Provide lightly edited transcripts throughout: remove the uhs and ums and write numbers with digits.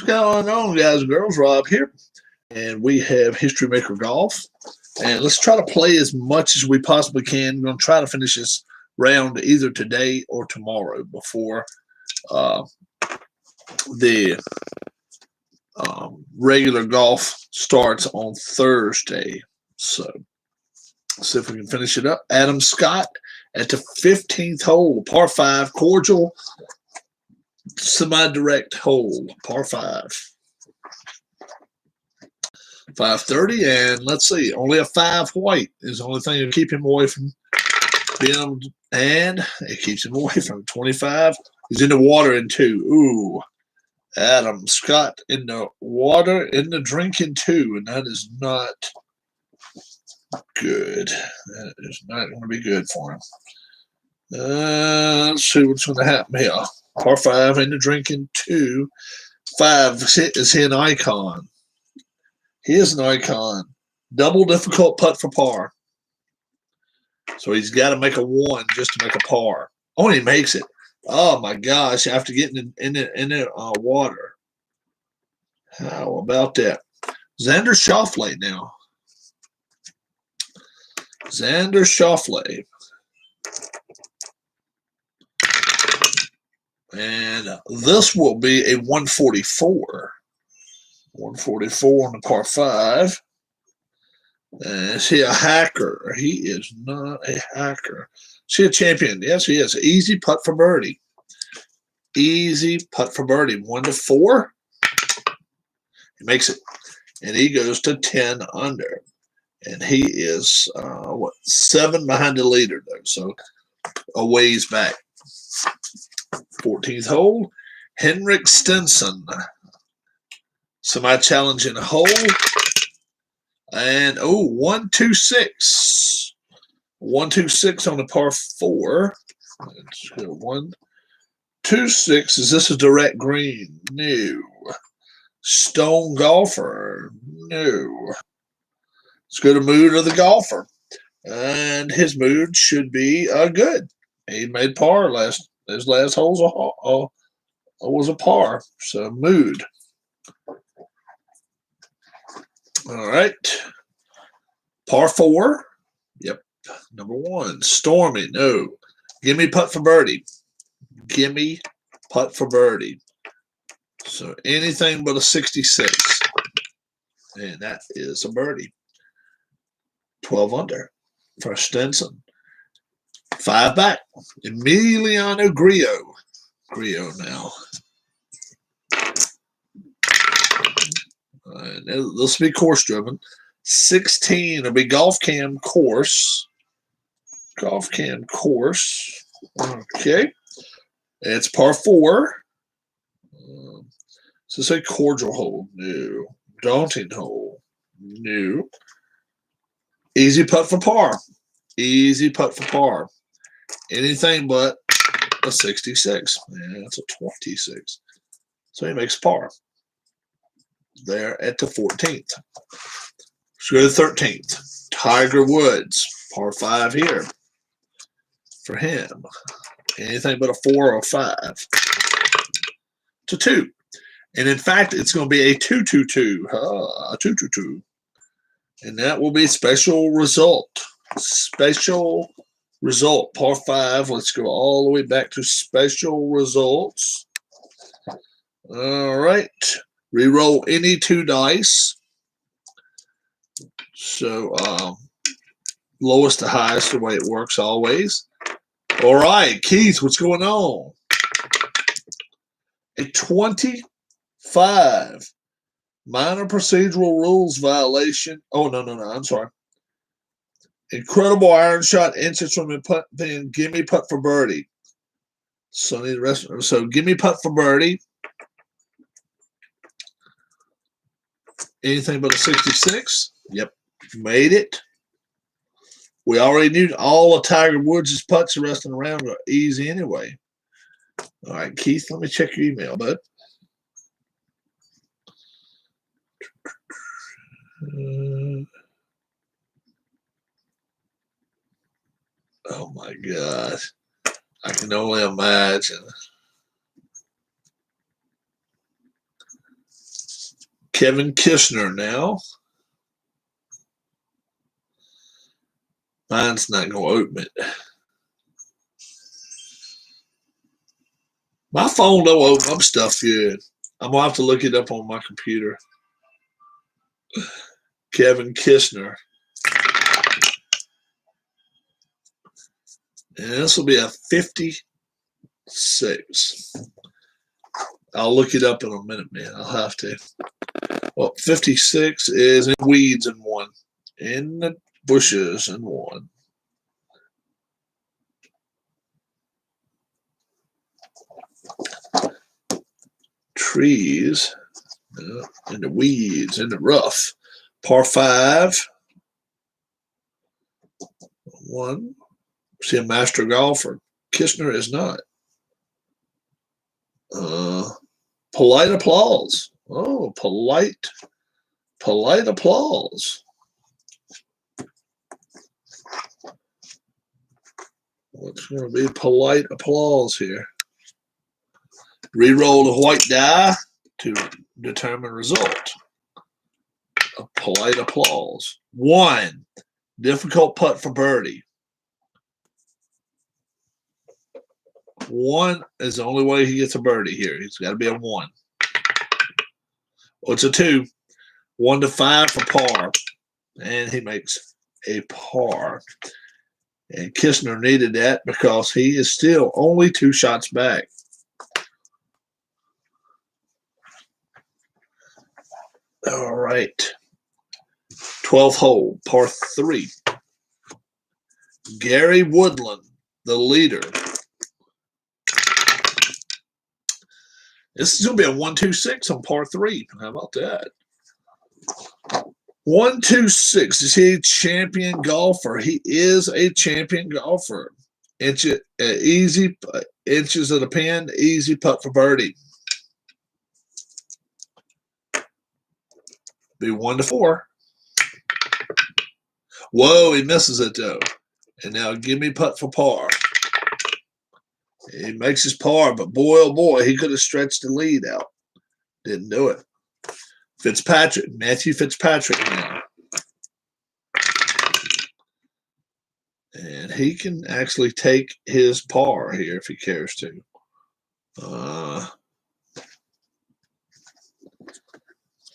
going on, guys and girls? Rob here, and we have History Maker Golf. And let's try to play as much as we possibly can. We're going to try to finish this round either today or tomorrow before the regular golf starts on Thursday. So let's see if we can finish it up. Adam Scott at the 15th hole, par 5, cordial, semi-direct hole, par 5. 530, and let's see, only a 5 white is the only thing to keep him away from being, and it keeps him away from 25. He's in the water in 2. Ooh, Adam Scott in the water, in the drink in 2, and that is not good. That is not going to be good for him. Let's see what's going to happen here. Par 5 in the drink in 2. 5, is he an icon? He is an icon. Double difficult putt for par. So he's got to make a 1 just to make a par. Oh, he makes it. Oh, my gosh, after getting in the water. How about that? Xander Schauffele now. Xander Schauffele. And this will be a 144. 144 on the par 5. Is he a hacker? He is not a hacker. Is he a champion? Yes, he is. Easy putt for birdie. Easy putt for birdie. 1 to 4. He makes it. And he goes to 10 under. And he is, 7 behind the leader, though. So a ways back. 14th hole. Henrik Stenson. Semi-challenging hole. And, 126. 126 on the par 4. Let's go 126. Is this a direct green? No. Stone golfer? No. Let's go to mood of the golfer. And his mood should be good. He made par his last holes was a par. So mood. All right. Par 4. Yep. Number 1. Stormy. No. Give me putt for birdie. Give me putt for birdie. So anything but a 66. And that is a birdie. 12 under for Stenson. 5 back. Emiliano Grillo. Grillo now. This will be course driven. 16 will be golf cam course. Golf cam course. Okay. It's par 4. So say cordial hole. No. Daunting hole. No. Easy putt for par. Easy putt for par. Anything but a 66. Yeah, that's a 26. So he makes par. There at the 14th. Let's go to the 13th. Tiger Woods, par 5 here for him. Anything but a 4 or a 5 to 2. And in fact, it's going to be a 2-2-2. A 2-2-2. And that will be special result. Special result, par 5. Let's go all the way back to special results. All right. Reroll any 2 dice. So, lowest to highest, the way it works always. All right, Keith, what's going on? A 25. Minor procedural rules violation. Oh, no, I'm sorry. Incredible iron shot, inches from the putt pin. Give me putt for birdie. So, give me putt for birdie. Anything but a 66. Yep. Made it. We already knew all of Tiger Woods' putts the rest of the round are easy anyway. All right, Keith, let me check your email, bud. Oh, my gosh. I can only imagine. Kevin Kishner now. Mine's not going to open it. My phone don't open up stuff good. I'm going to have to look it up on my computer. Kevin Kishner. And this will be a 56. I'll look it up in a minute, man. I'll have to. Well, 56 is in weeds and one. In the bushes and one. Trees. In the weeds, in the rough. Par 5. 1. See a master golfer. Kishner is not. Polite applause. Oh, polite applause. What's going to be polite applause here? Reroll the white die to determine result. A polite applause. 1. Difficult putt for birdie. 1 is the only way he gets a birdie here. He's got to be a 1. Well, it's a 2. 1 to 5 for par. And he makes a par. And Kishner needed that because he is still only 2 shots back. All right. 12th hole, par 3. Gary Woodland, the leader. This is going to be a 1-2-6 on par 3. How about that? 1-2-6. Is he a champion golfer? He is a champion golfer. Easy inches of the pin, easy putt for birdie. Be 1 to 4. Whoa, he misses it though. And now give me putt for par. He makes his par, but boy, oh boy, he could have stretched the lead out. Didn't do it. Matthew Fitzpatrick now. And he can actually take his par here if he cares to.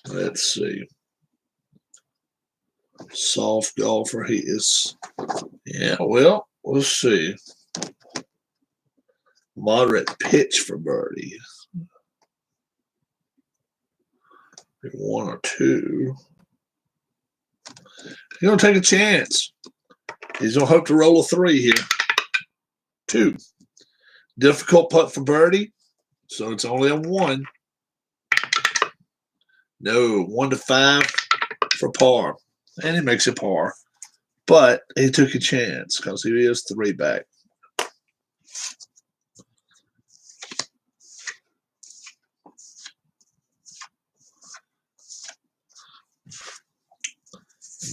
Let's see. Soft golfer he is. Yeah, well, we'll see. Moderate pitch for birdie. 1 or 2. He's going to take a chance. He's going to hope to roll a 3 here. 2. Difficult putt for birdie. So it's only a 1. No, 1 to 5 for par. And he makes a par. But he took a chance because he is 3 back.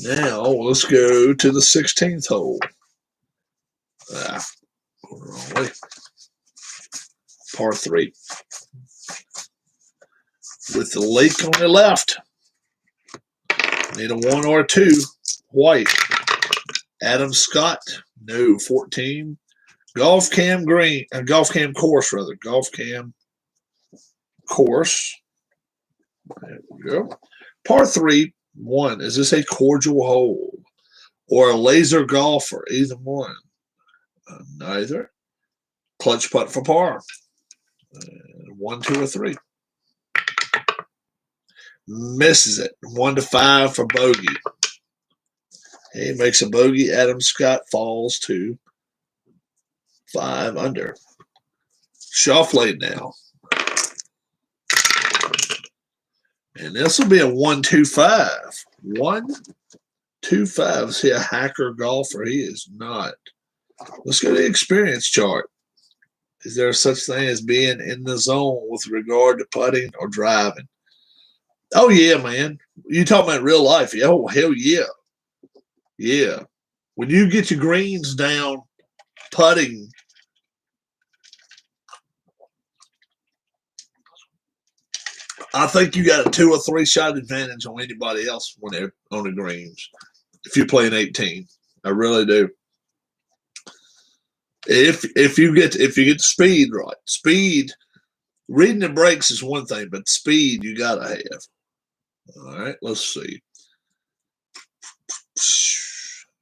Now, let's go to the 16th hole. Wrong way. Par 3. With the lake on the left. Need a 1 or a 2. White. Adam Scott. No, 14. Golf Cam Green. Golf Cam Course, rather. Golf Cam Course. There we go. Par 3. 1. Is this a cordial hole or a laser golfer? Either one. Neither. Clutch putt for par. 1, 2, or 3. Misses it. 1 to 5 for bogey. He makes a bogey. Adam Scott falls to 5 under. Schauffele now. And this will be a 1-2-5. 1-2-5. See a hacker golfer? He is not. Let's go to the experience chart. Is there such thing as being in the zone with regard to putting or driving? Oh, yeah, man. You talking about real life? Oh, hell yeah. Yeah. When you get your greens down putting, I think you got a 2 or 3 shot advantage on anybody else when they're on the greens. If you play an 18, I really do. If you get the speed right, speed. Reading the breaks is one thing, but speed you gotta have. All right, let's see.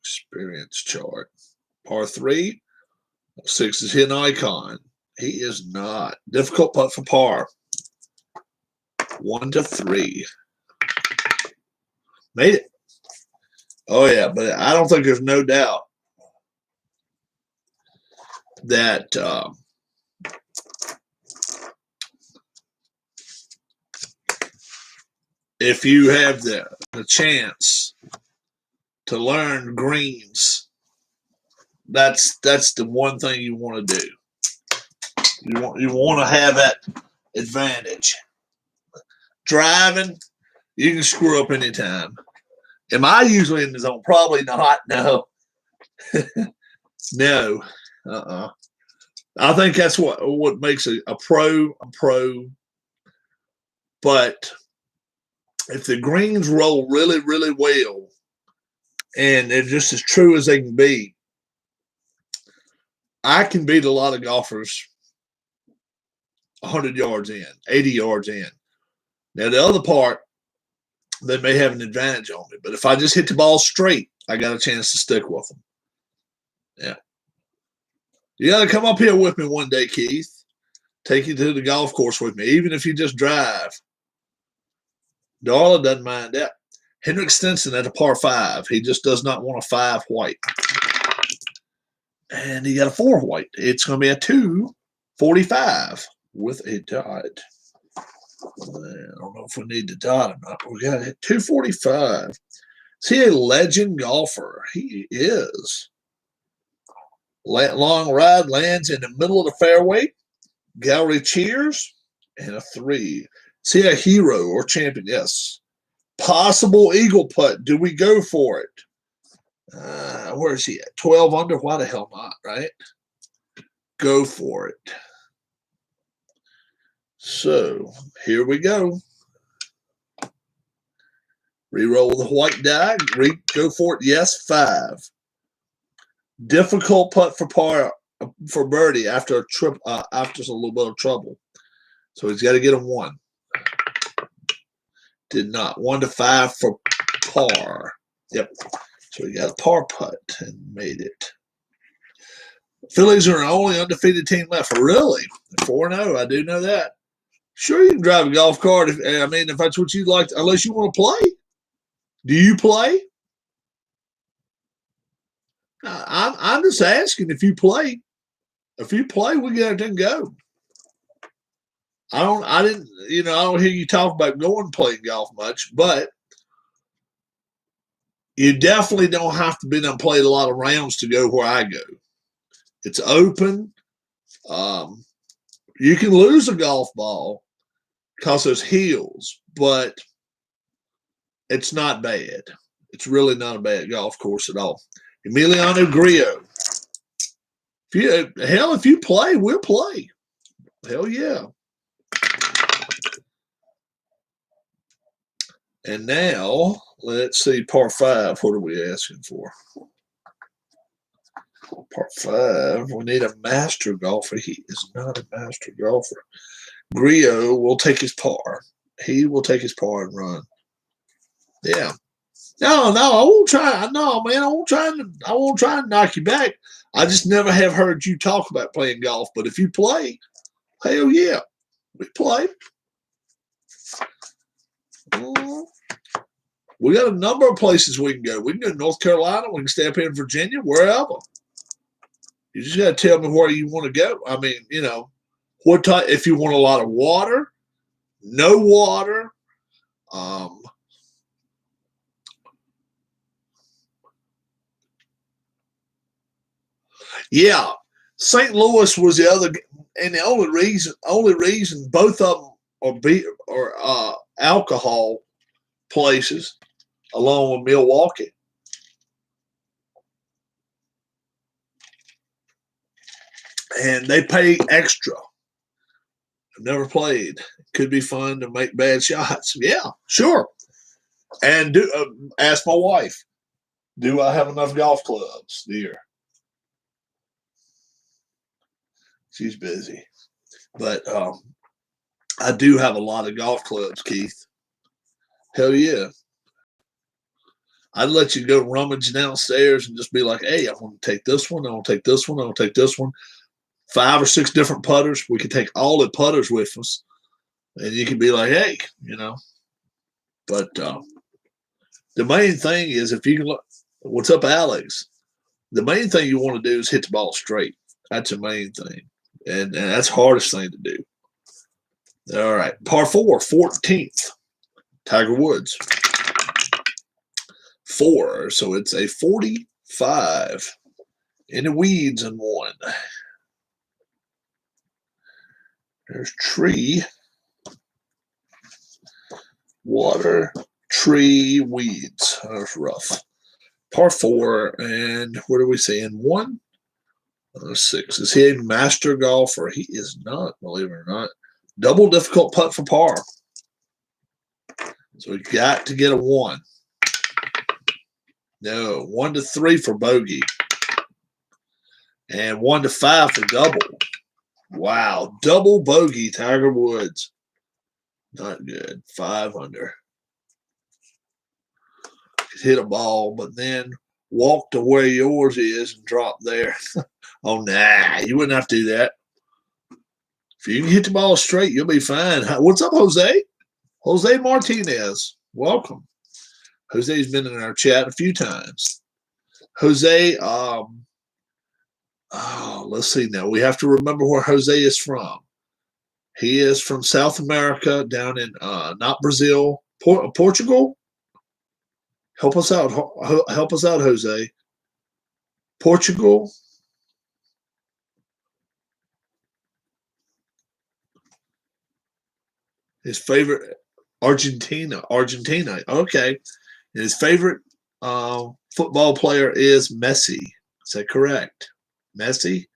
Experience chart. Par 3. 6 is hidden icon. He is not. Difficult putt for par. 1 to 3. Made it. Oh yeah, but I don't think there's no doubt that if you have the chance to learn greens, that's the one thing you want to do. You want to have that advantage. Driving, you can screw up anytime. Am I usually in the zone? Probably not. No. No. I think that's what makes a pro a pro. But if the greens roll really, really well, and they're just as true as they can be, I can beat a lot of golfers 100 yards in, 80 yards in. Now, the other part, they may have an advantage on me. But if I just hit the ball straight, I got a chance to stick with them. Yeah. You got to come up here with me one day, Keith. Take you to the golf course with me, even if you just drive. Darla doesn't mind that. Henrik Stenson at a par 5. He just does not want a 5 white. And he got a 4 white. It's going to be a 245 with a dot. I don't know if we need the dot or not. We got it. 245. Is he a legend golfer? He is. Long ride lands in the middle of the fairway. Gallery cheers. And a 3. Is he a hero or champion? Yes. Possible eagle putt. Do we go for it? Where is he at? 12 under? Why the hell not, right? Go for it. So, here we go. Reroll the white die. Go for it. Yes, 5. Difficult putt for par for birdie after after a little bit of trouble. So he's got to get a 1. Did not. 1 to 5 for par. Yep. So he got a par putt and made it. Phillies are the only undefeated team left. Really? 4-0. I do know that. Sure, you can drive a golf cart. If that's what you'd like, unless you want to play. Do you play? I'm just asking if you play. If you play, we got to go. I don't hear you talk about going playing golf much, but you definitely don't have to be done played a lot of rounds to go where I go. It's open. You can lose a golf ball because there's hills, but it's not bad. It's really not a bad golf course at all. Emiliano Grillo. If you play, we'll play. Hell yeah. And now, let's see, par 5. What are we asking for? Par 5. We need a master golfer. He is not a master golfer. Grillo will take his par. He will take his par and run. Yeah. No, I won't try. No, man, I won't try and knock you back. I just never have heard you talk about playing golf. But if you play, hell yeah, we play. We got a number of places we can go. We can go to North Carolina. We can stay up here in Virginia, wherever. You just got to tell me where you want to go. I mean, what type? If you want a lot of water, no water. Yeah, St. Louis was the other, and the only reason both of them are alcohol places, along with Milwaukee. And they pay extra. I've never played. Could be fun to make bad shots. Yeah, sure. And ask my wife, do I have enough golf clubs, dear? She's busy. But I do have a lot of golf clubs, Keith. Hell yeah. I'd let you go rummage downstairs and just be like, hey, I want to take this one. I want to take this one. I want to take this one. 5 or 6 different putters. We could take all the putters with us. And you can be like, hey, you know. But the main thing is if you can look, what's up, Alex? The main thing you want to do is hit the ball straight. That's the main thing. And that's the hardest thing to do. All right. Par 4, 14th. Tiger Woods. 4. So it's a 45. In the weeds and 1. There's tree. Water, tree, weeds. That's rough. Par 4, and what are we saying? 1? 6. Is he a master golfer? He is not, believe it or not. Double difficult putt for par. So we got to get a 1. No, 1 to 3 for bogey. And 1 to 5 for double. Wow, double bogey, Tiger Woods. Not good. 5 under. Hit a ball, but then walk to where yours is and drop there. Oh, nah, you wouldn't have to do that. If you can hit the ball straight, you'll be fine. What's up, Jose? Jose Martinez. Welcome. Jose's been in our chat a few times. Jose, let's see now. We have to remember where Jose is from. He is from South America, down in not Brazil, Portugal. Help us out. Help us out, Jose. Portugal. His favorite, Argentina. Okay. And his favorite football player is Messi. Is that correct? Messi?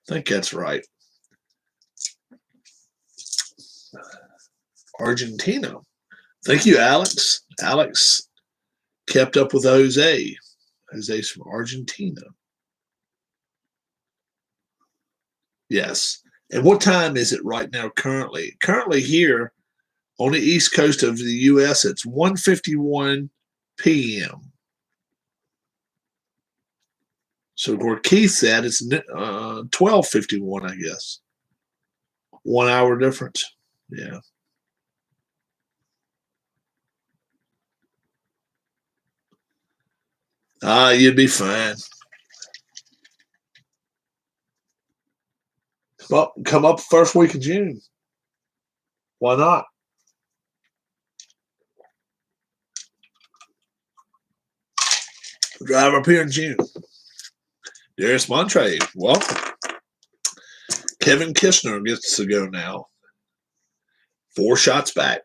I think that's right. Argentina. Thank you, Alex. Alex kept up with Jose. Jose's from Argentina. Yes. And what time is it right now currently? Currently here on the east coast of the U.S., it's 1:51 p.m. So where Keith's at, it's 12:51, I guess. 1 hour difference. Yeah. You'd be fine. Come up first week of June. Why not? Drive up here in June. Darius Montre, welcome. Kevin Kistner gets to go now. 4 shots back.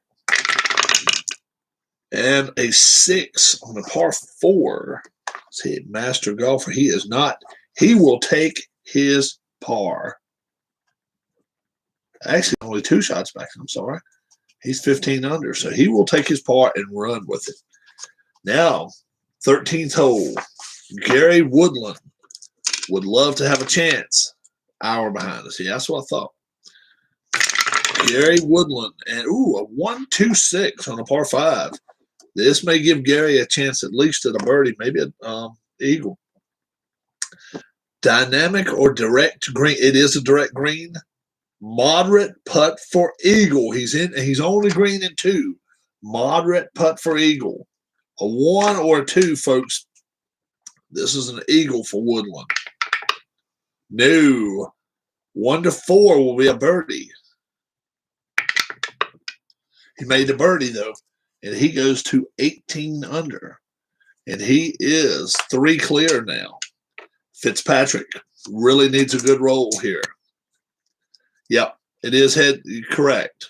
And a 6 on a par 4. See, master golfer. He is not. He will take his par. Actually, only 2 shots back. I'm sorry. He's 15 under, so he will take his par and run with it. Now, 13th hole. Gary Woodland would love to have a chance. Hour behind us. Yeah, that's what I thought. Gary Woodland. And, a 1-2-6 on a par 5. This may give Gary a chance at least at a birdie, maybe an eagle. Dynamic or direct green. It is a direct green. Moderate putt for eagle. He's only green in 2. Moderate putt for eagle. A 1 or a 2, folks. This is an eagle for Woodland. No. 1 to 4 will be a birdie. He made the birdie, though, and he goes to 18 under. And he is 3 clear now. Fitzpatrick really needs a good roll here. Yep, it is correct.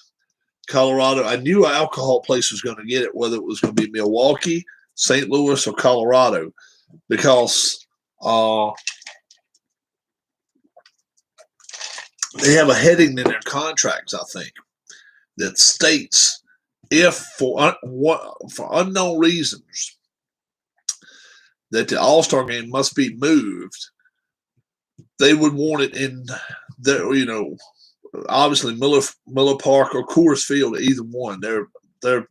Colorado, I knew an alcohol place was going to get it, whether it was going to be Milwaukee, St. Louis, or Colorado, because they have a heading in their contracts, I think, that states if for unknown reasons that the All-Star game must be moved, they would want it in their, obviously Miller Park or Coors Field, either one. They're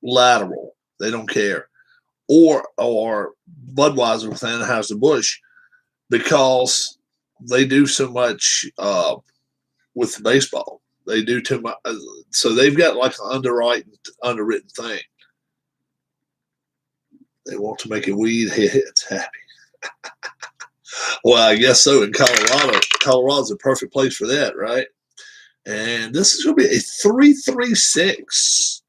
lateral. They don't care. Or Budweiser with Anheuser-Busch, because they do so much with baseball. They do too much. So they've got like an underwritten thing. They want to make a weed heads happy. Well, I guess so. In Colorado, Colorado's a perfect place for that, right? And this is going to be a 3.36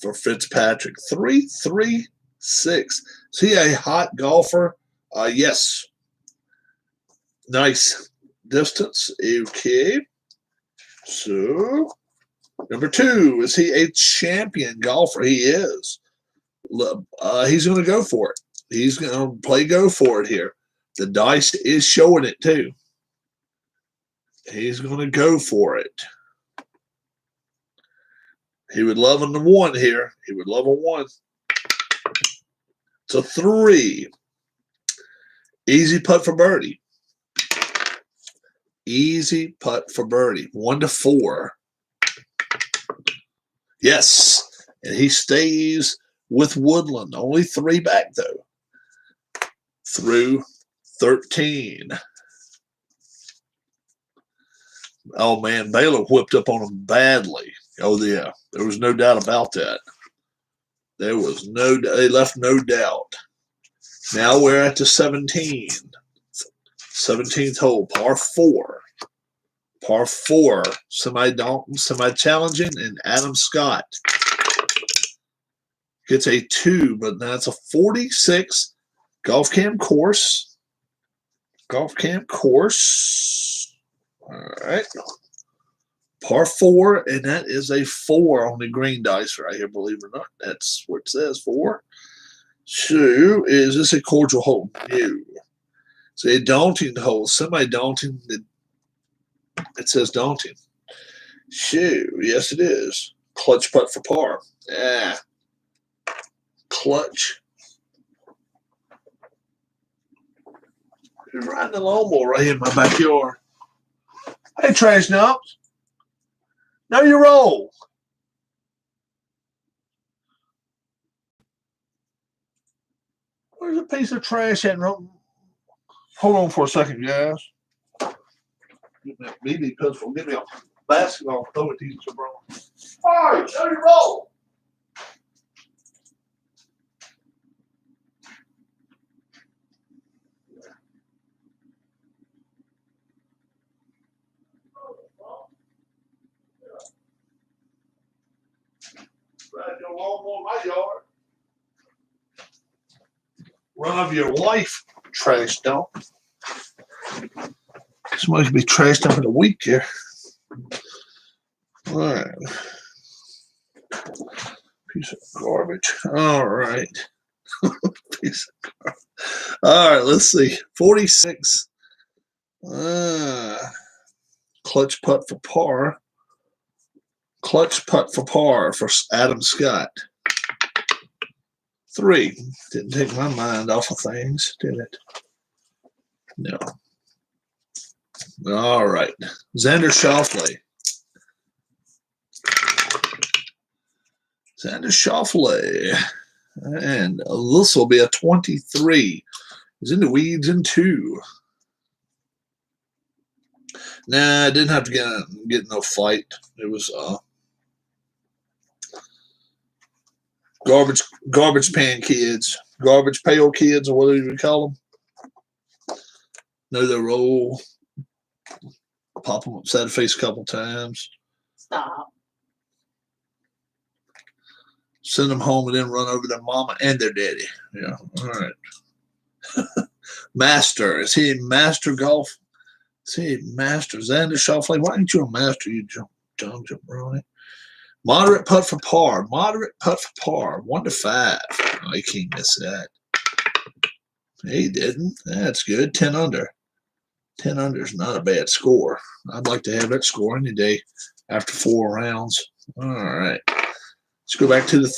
for Fitzpatrick. 3.36. Is he a hot golfer? Yes. Nice distance. Okay. So, number 2, is he a champion golfer? He is. He's going to go for it. He's going to play go for it here. The dice is showing it too. He's going to go for it. He would love a 1 here. He would love a 1. It's a 3. Easy putt for birdie. Easy putt for birdie. 1 to 4. Yes. And he stays with Woodland. Only 3 back, though. Through 13. Oh, man. Baylor whipped up on him badly. Oh, yeah. There was no doubt about that. There was no doubt. They left no doubt. Now we're at the 17. 17th hole, par 4. Par 4, semi-Dalton, semi-challenging, and Adam Scott gets a 2, but that's a 46 golf camp course. Golf camp course. All right. Par 4, and that is a 4 on the green dice right here, believe it or not. That's what it says, 4. So, is this a cordial hole? No. It's a daunting hole, semi-daunting. It says daunting. So, yes, it is. Clutch putt for par. Clutch. Who's riding the lawnmower right here in my backyard? Hey, trash dumps. Know your role. Where's a piece of trash at? Hold on for a second, guys. Give me a BB pistol. Give me a basketball. Throw it to you, bro. All right, know your role. Ride your lawnmower in my yard. Run of your life, trash dump. Somebody could be trashed up in a week here. All right. Piece of garbage. All right. Piece of garbage. All right, let's see. 46. Clutch putt for par. Clutch putt for par for Adam Scott. 3. Didn't take my mind off of things, did it? No. All right. Xander Schauffele. Xander Schauffele. And this will be a 23. He's in the weeds in 2. Nah, I didn't have to get no fight. It was garbage pan kids, garbage pail kids, or whatever you call them. Know their role. Pop them upside the face a couple times. Stop. Send them home and then run over their mama and their daddy. Yeah, all right. Master. Is he a master golf? Is he a master? Xander Schauffele. Why ain't you a master, you jump Ronnie? Moderate putt for par. Moderate putt for par. 1 to 5. Oh, he can't miss that. He didn't. That's good. 10 under. 10 under is not a bad score. I'd like to have that score any day after 4 rounds. All right. Let's go back to the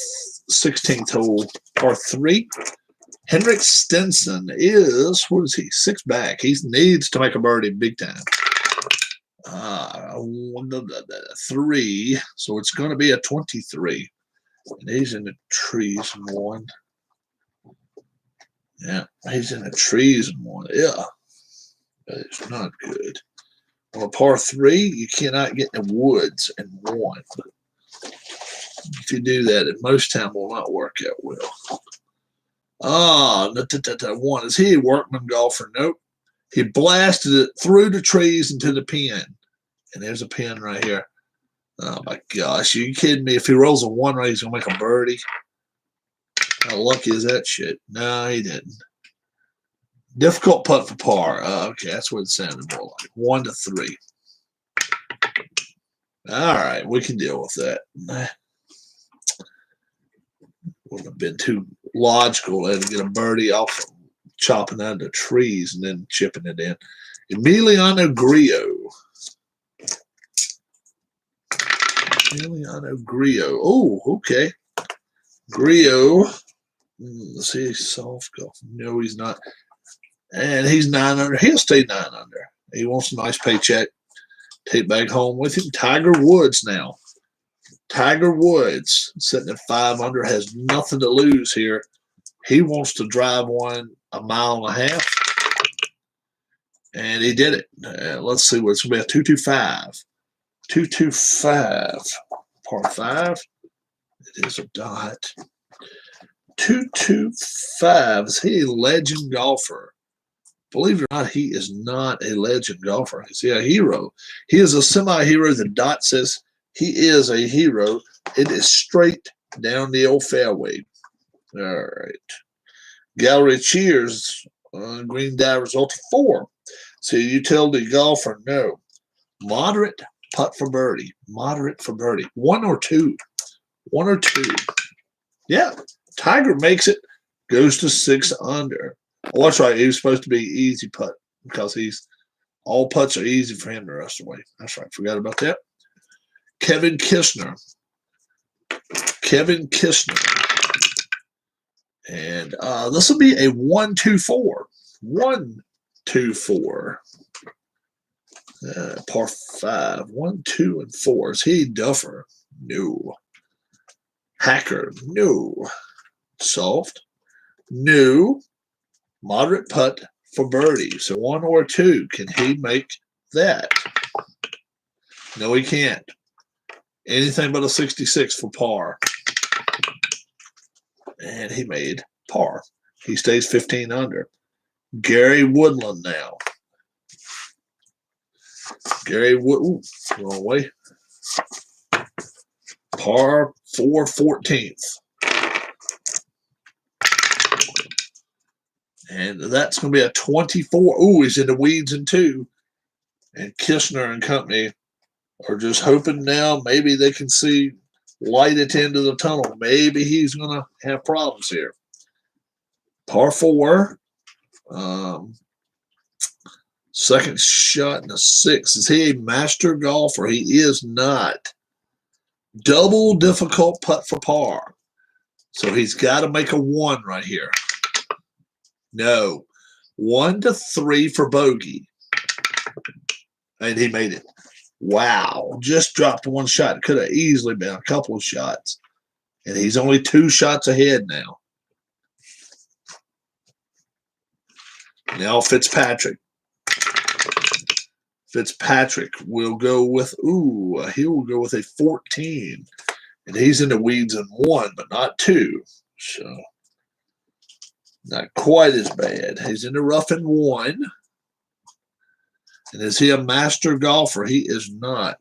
16th hole, par 3. Henrik Stenson is, what is he, 6 back. He needs to make a birdie big time. 3, so it's going to be a 23. And he's in the trees in 1. Yeah, he's in the trees in 1. Yeah, that is not good. On a par 3, you cannot get in the woods in 1. If you do that, it most time will not work out well. 1. Is he a workman golfer? Nope. He blasted it through the trees into the pin. And there's a pin right here. Oh my gosh, are you kidding me? If he rolls a 1 right, he's gonna make a birdie. How lucky is that shit? No, he didn't. Difficult putt for par. Okay, that's what it sounded more like. 1 to 3. All right, we can deal with that. Wouldn't have been too logical to get a birdie off of chopping out the trees and then chipping it in. Emiliano Grillo. Oh, okay. Grillo. Let's see, soft golf. No, he's not. And he's 9 under. He'll stay 9 under. He wants a nice paycheck. Take back home with him. Tiger Woods now. Tiger Woods sitting at 5 under, has nothing to lose here. He wants to drive one a mile and a half. And he did it. Let's see what it's going to be. A 225. 225. Par 5. It is a dot. 225. Is he a legend golfer? Believe it or not, he is not a legend golfer. Is he a hero? He is a semi-hero. The dot says he is a hero. It is straight down the old fairway. All right. Gallery cheers. Green die result of 4. So utility golfer, no. Moderate putt for birdie. Moderate for birdie. 1 or 2. 1 or 2. Yeah. Tiger makes it. Goes to 6 under. Oh, that's right. He was supposed to be easy putt because all putts are easy for him the rest of the way. That's right. Forgot about that. Kevin Kistner. And this will be a 1-2-4. 1-2-4. Par 5. 1, 2, and 4. Is he Duffer? No. Hacker? No. Soft? No. Moderate putt for birdie. So 1 or 2. Can he make that? No, he can't. Anything but a 66 for par. And he made par. He stays 15 under. Gary Woodland now. Gary Wood. Wrong way. Par 4, 14th. And that's going to be a 24. Ooh, he's in the weeds in 2. And Kistner and company are just hoping now maybe they can see light at the end of the tunnel. Maybe he's going to have problems here. Par 4. Second shot in a 6. Is he a master golfer? He is not. Double difficult putt for par. So he's got to make a 1 right here. No. 1 to 3 for bogey. And he made it. Wow. Just dropped 1 shot. It could have easily been a couple of shots. And he's only 2 shots ahead now. Now Fitzpatrick. Fitzpatrick will go with, he will go with a 14. And he's in the weeds in 1, but not 2. So not quite as bad. He's in the rough in 1. And is he a master golfer? He is not.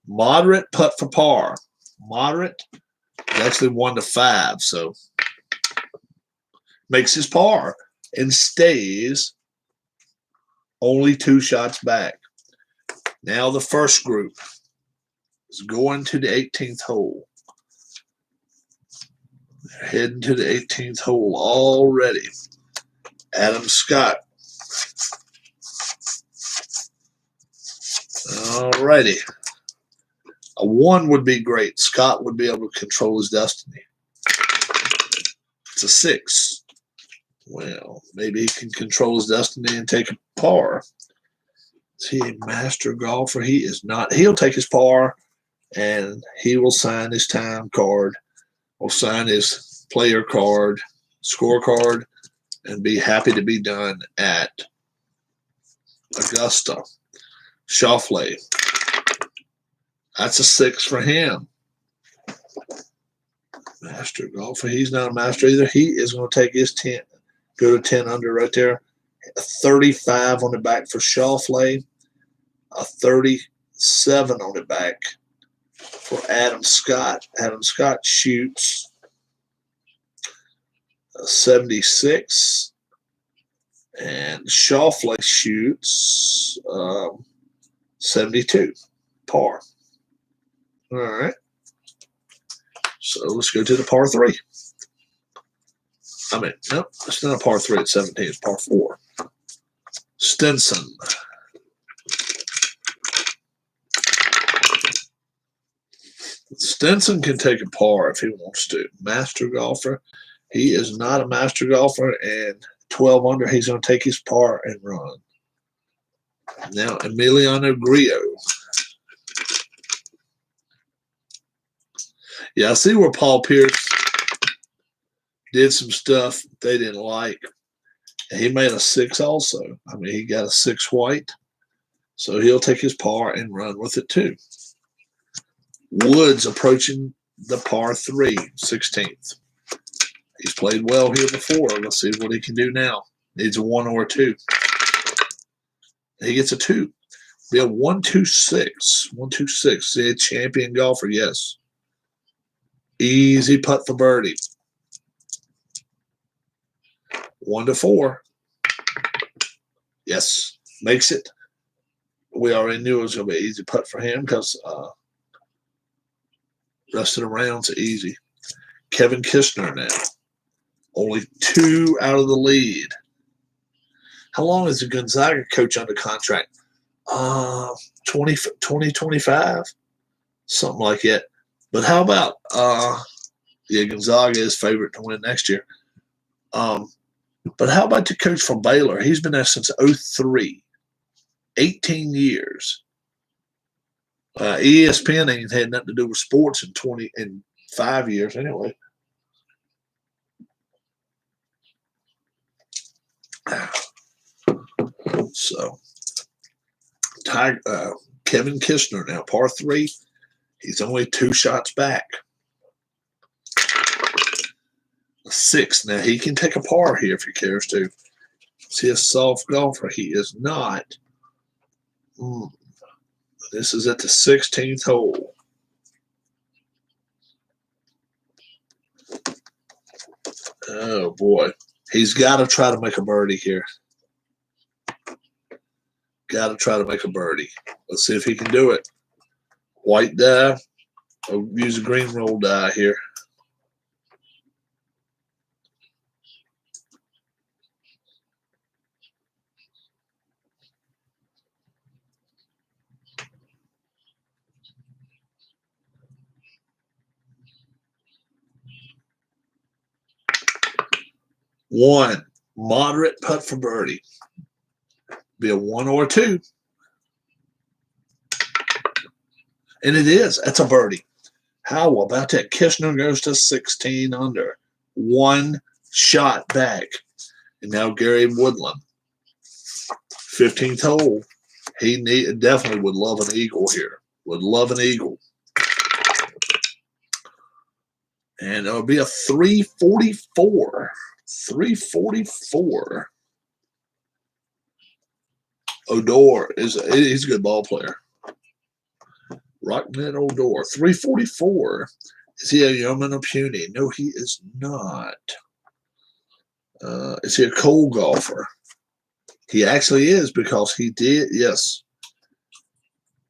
Moderate putt for par. Moderate. Actually 1 to 5. So makes his par and stays only 2 shots back. Now the first group is going to the 18th hole. They're heading to the 18th hole already. Adam Scott. Alrighty. A 1 would be great. Scott would be able to control his destiny. It's a 6. Well, maybe he can control his destiny and take a par. Is he a master golfer? He is not. He'll take his par, and he will sign his time card, will sign his player card, scorecard, and be happy to be done at Augusta. Schauffele. That's a 6 for him. Master golfer. He's not a master either. He is going to take his 10, go to 10 under right there. A 35 on the back for Schauffele. A 37 on the back for Adam Scott. Adam Scott shoots a 76. And Schauffele shoots 72. Par. All right. So let's go to the par 3. Nope, it's not a par 3 at 17. It's par 4. Stenson. Stenson can take a par if he wants to. Master golfer. He is not a master golfer, and 12 under, he's going to take his par and run. Now, Emiliano Grillo. Yeah, I see where Paul Pierce did some stuff they didn't like. He made a 6 also. I mean, he got a 6 white. So he'll take his par and run with it too. Woods approaching the par 3, 16th. He's played well here before. Let's see what he can do now. Needs a 1 or a 2. He gets a 2. Be a 1-2-6. 1-2-6. See, a champion golfer, yes. Easy putt for birdie. 1-4. Yes, makes it. We already knew it was going to be an easy putt for him because rest of the rounds are easy. Kevin Kistner now. Only 2 out of the lead. How long is the Gonzaga coach under contract? 2025? Something like that. But how about, Gonzaga is favorite to win next year. But how about the coach from Baylor? He's been there since 2003. 18 years. ESPN ain't had nothing to do with sports in 5 years anyway. So, Kevin Kistner now, par 3. He's only 2 shots back. A 6. Now, he can take a par here if he cares to. Is he a soft golfer? He is not. This is at the 16th hole. Oh, boy. He's got to try to make a birdie here. Got to try to make a birdie. Let's see if he can do it. White die. I'll use a green roll die here. One. Moderate putt for birdie. Be a 1 or a 2. And it is. That's a birdie. How about that? Kistner goes to 16 under. 1 shot back. And now Gary Woodland. 15th hole. He definitely would love an eagle here. Would love an eagle. And it'll be a 344. 344. Odor he's a good ball player. Rocknet Odor. 344. Is he a Yeoman or Puny? No, he is not. Is he a cold golfer? He actually is because he did, yes.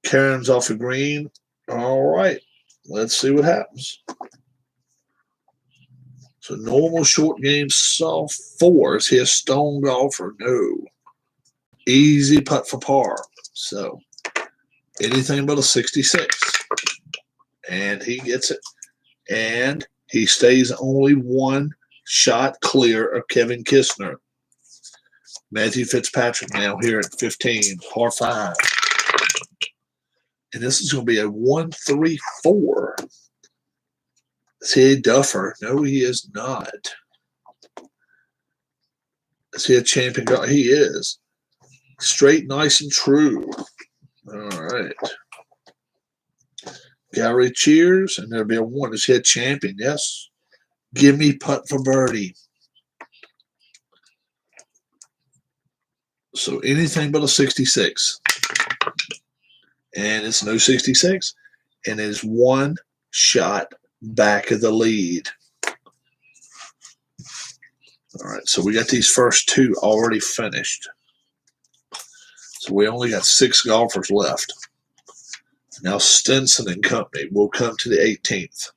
Karen's off the green. All right. Let's see what happens. So normal short game soft 4. Is he a stone golfer? No. Easy putt for par. So Anything but a 66. And he gets it. And he stays only one shot clear of Kevin Kistner. Matthew Fitzpatrick now here at 15, par 5. And this is going to be a 1-3-4. Is he a duffer? No, he is not. Is he a champion? He is. Straight, nice, and true. All right. Gallery cheers, and there'll be a 1. Is he a champion? Yes. Give me putt for birdie. So anything but a 66. And it's no 66. And it's one shot back of the lead. All right, so we got these first 2 already finished. So we only got 6 golfers left. Now Stinson and company will come to the 18th.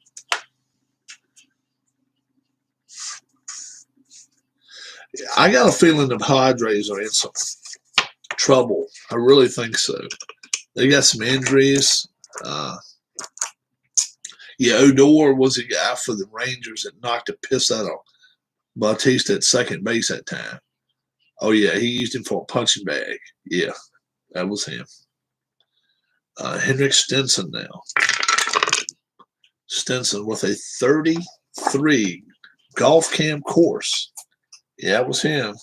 I got a feeling the Padres are in some trouble. I really think so. They got some injuries. Odor was a guy for the Rangers that knocked the piss out of Bautista at second base that time. Oh, yeah, he used him for a punching bag. Yeah, that was him. Henrik Stenson now. Stenson with a 33 golf cam course. Yeah, it was him.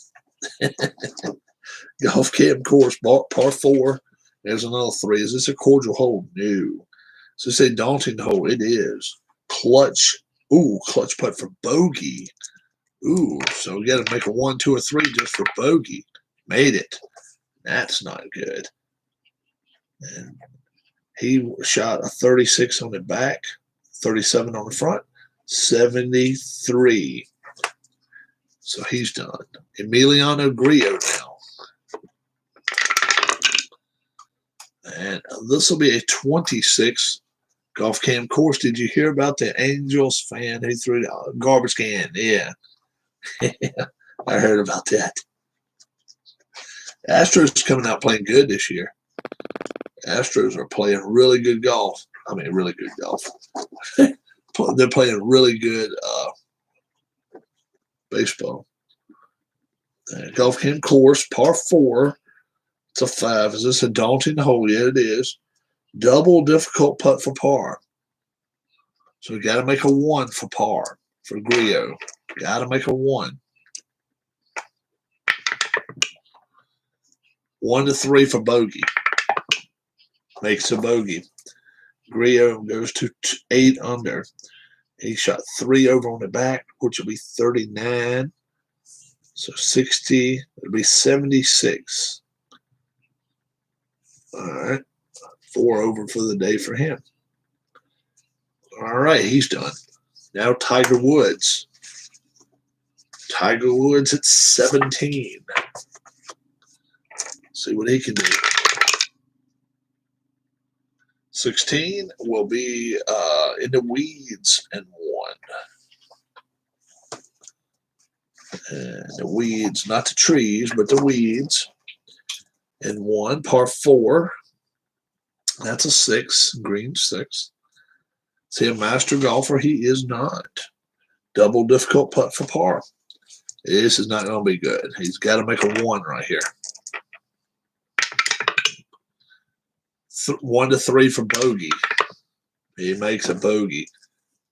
Golf cam course, par 4. There's another 3. Is this a cordial hole? No. Is this a daunting hole? It is. Clutch. Ooh, clutch putt for bogey. Ooh, so we got to make a 1, 2, or 3 just for bogey. Made it. That's not good. And he shot a 36 on the back, 37 on the front, 73. So he's done. Emiliano Grillo now. And this will be a 26 golf cam course. Did you hear about the Angels fan who threw the garbage can? Yeah. I heard about that. Astros coming out playing good this year. Astros are playing really good golf. I mean, really good golf. They're playing really good baseball. Golf cam course, par 4. It's a 5. Is this a daunting hole? Yeah, it is. Double difficult putt for par. So we got to make a 1 for par for Grillo. Got to make a 1. 1 to 3 for bogey. Makes a bogey. Grillo goes to 8 under. He shot 3 over on the back, which will be 39. So 60. It'll be 76. All right. 4 over for the day for him. All right, he's done. Now Tiger Woods. Tiger Woods at 17. See what he can do. 16 will be in the weeds and 1. And the weeds, not the trees, but the weeds. And 1, par 4. That's a 6, green 6. Is he a master golfer? He is not. Double difficult putt for par. This is not going to be good. He's got to make a 1 right here. 1 to 3 for bogey. He makes a bogey.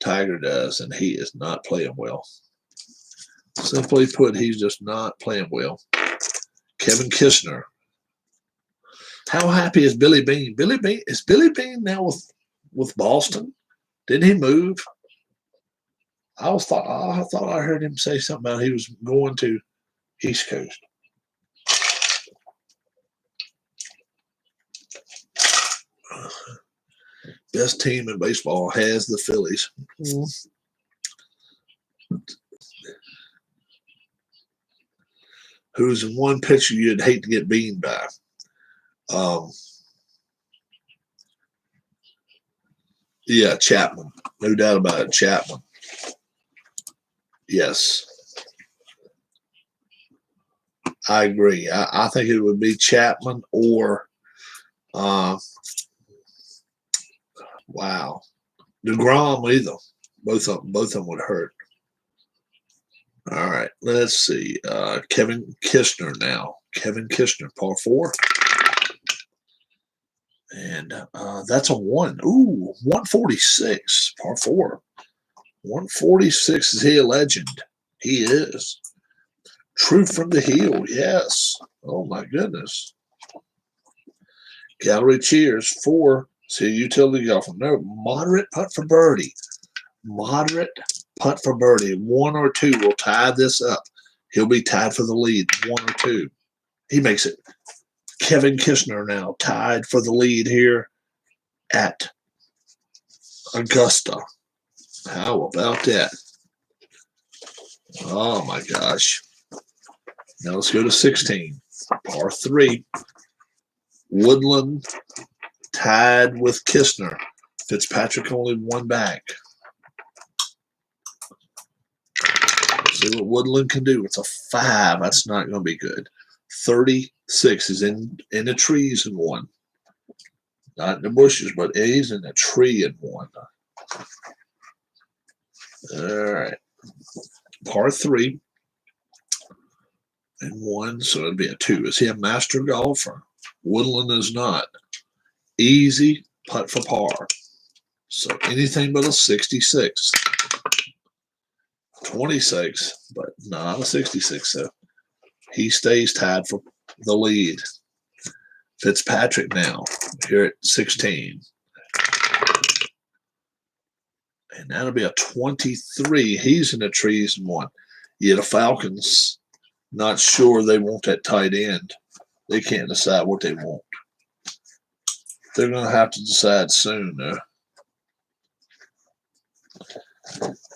Tiger does, and he is not playing well. Simply put, he's just not playing well. Kevin Kistner. How happy is Billy Bean? Is Billy Bean now with Boston? Didn't he move? I thought I heard him say something about he was going to East Coast. Best team in baseball has the Phillies. Who's in one pitcher you'd hate to get beaten by? Yeah, Chapman. No doubt about it, Chapman. Yes. I agree. I think it would be Chapman or Wow. DeGrom either. Both of them would hurt. All right, let's see. Kevin Kistner now. Kevin Kistner, par 4. And that's a 1. Ooh, 146, par 4. 146. Is he a legend? He is. True from the heel, yes. Oh, my goodness. Gallery cheers. 4. See, utility golfer. No, moderate putt for birdie. Moderate putt for birdie. 1 or 2 will tie this up. He'll be tied for the lead. 1 or 2. He makes it. Kevin Kistner now tied for the lead here at Augusta. How about that? Oh my gosh. Now let's go to 16. Par 3. Woodland tied with Kistner. Fitzpatrick only 1 back. See what Woodland can do. It's a 5. That's not going to be good. 36 is in the trees in 1. Not in the bushes, but he's in a tree in 1. All right. Par 3 and 1, so it'd be a 2. Is he a master golfer? Woodland is not. Easy putt for par. So anything but a 66. 26, but not a 66. So he stays tied for the lead. Fitzpatrick now here at 16. And that'll be a 23. He's in the trees in 1. Yeah, the Falcons, not sure they want that tight end. They can't decide what they want. They're going to have to decide soon, though.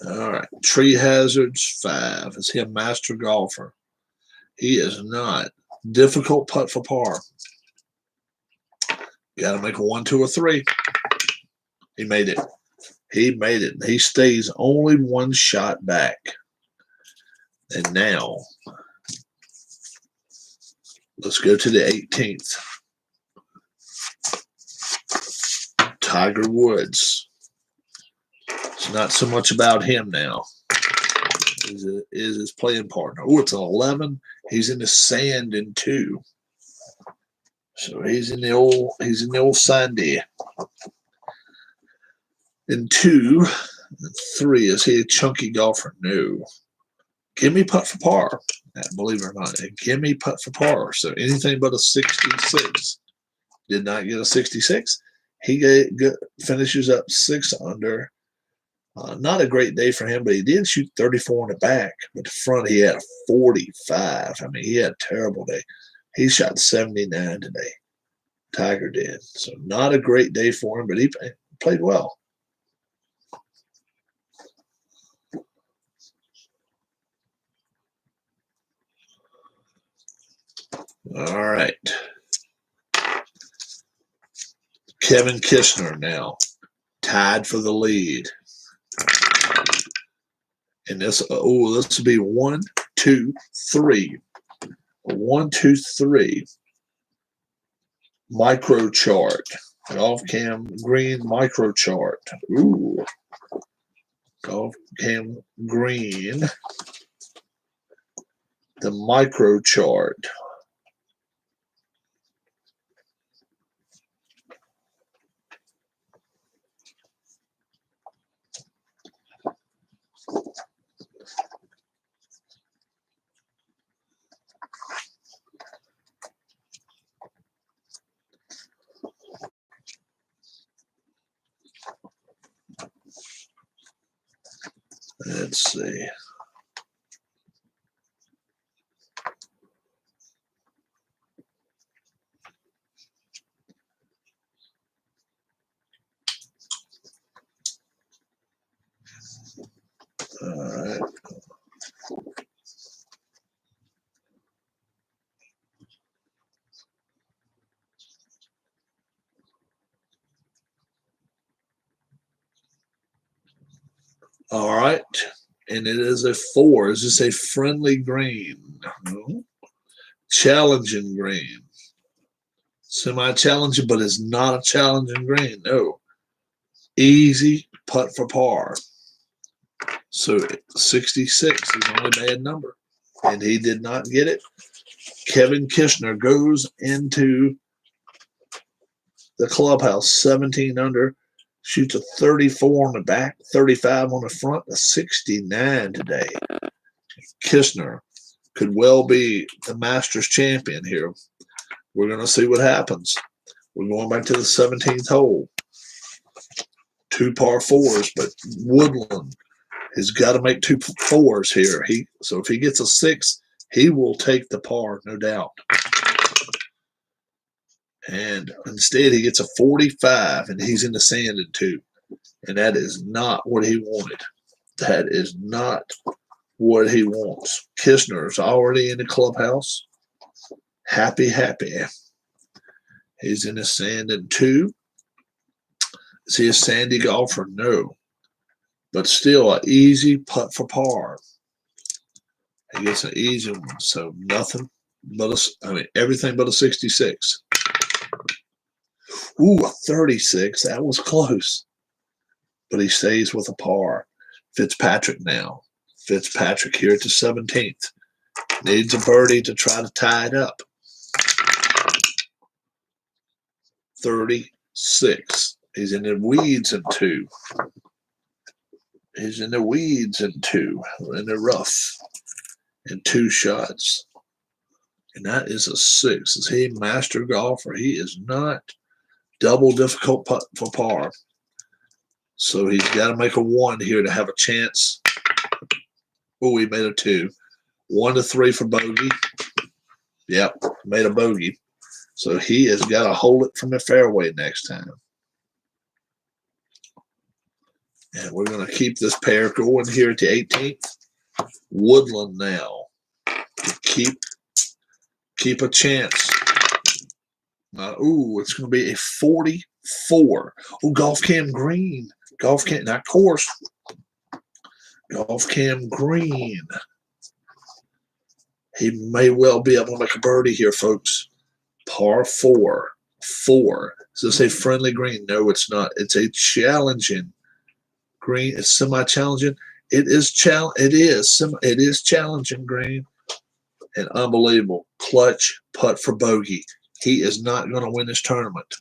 All right. Tree Hazards, 5. Is he a master golfer? He is not. Difficult putt for par. Got to make a 1, 2, or 3. He made it. He made it. He stays only 1 shot back. And now, let's go to the 18th. Tiger Woods. It's not so much about him now. Is his playing partner. Oh, it's an 11. He's in the sand in 2. So he's in the old sandy. In 2, and 3. Is he a chunky golfer? No. Give me putt for par. Believe it or not, give me putt for par. So anything but a 66. Did not get a 66. He finishes up 6 under. Not a great day for him, but he did shoot 34 in the back. But the front, he had a 45. I mean, he had a terrible day. He shot 79 today. Tiger did. So not a great day for him, but he played well. All right. Kevin Kistner now tied for the lead. And this will be 1, 2, 3. 1, 2, 3. Micro chart. Golf Cam Green micro chart. Ooh. Golf Cam Green. The micro chart. Let's see. All right. All right. And it is a 4. Is this a friendly green? No. Challenging green. Semi-challenging, but it's not a challenging green. No. Easy putt for par. So 66 is the only bad number. And he did not get it. Kevin Kishner goes into the clubhouse 17 under, shoots a 34 on the back, 35 on the front, a 69 today. Kishner could well be the Masters champion here. We're going to see what happens. We're going back to the 17th hole. 2 par 4s, but Woodland has got to make 2 4s here. So if he gets a 6, he will take the par, no doubt. And instead, he gets a 45, and he's in the sand in 2. And that is not what he wanted. That is not what he wants. Kishner's already in the clubhouse. Happy. He's in the sand in 2. Is he a sandy golfer? No. But still an easy putt for par. He gets an easy one. So nothing but everything but a 66. Ooh, a 36. That was close. But he stays with a par. Fitzpatrick now. Fitzpatrick here at the 17th. Needs a birdie to try to tie it up. 36. He's in the weeds in 2. He's in the weeds in 2. In the rough. In 2 shots. And that is a 6. Is he a master golfer? He is not. Double difficult putt for par. So he's got to make a 1 here to have a chance. Oh, he made a 2. 1 to 3 for bogey. Yep, made a bogey. So he has got to hold it from the fairway next time. And we're going to keep this pair going here at the 18th. Woodland now to keep a chance. It's going to be a 44. Oh, Golf Cam Green. Golf Cam, not course. Golf Cam Green. He may well be able to make a birdie here, folks. Par 4. 4. Is this a friendly green? No, it's not. It's a challenging green. It's semi-challenging. It is challenging green. And unbelievable. Clutch putt for bogey. He is not going to win this tournament.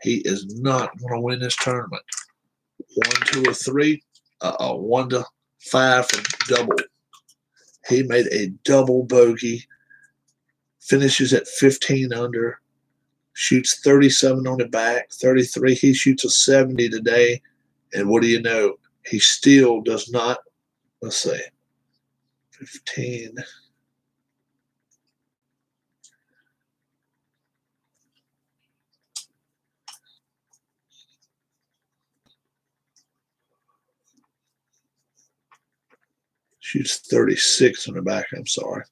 He is not going to win this tournament. 1, 2, or 3. 1 to 5 for double. He made a double bogey. Finishes at 15 under. Shoots 37 on the back. 33. He shoots a 70 today. And what do you know? He still does not. Let's see. 15. Shoots 36 on the back, I'm sorry.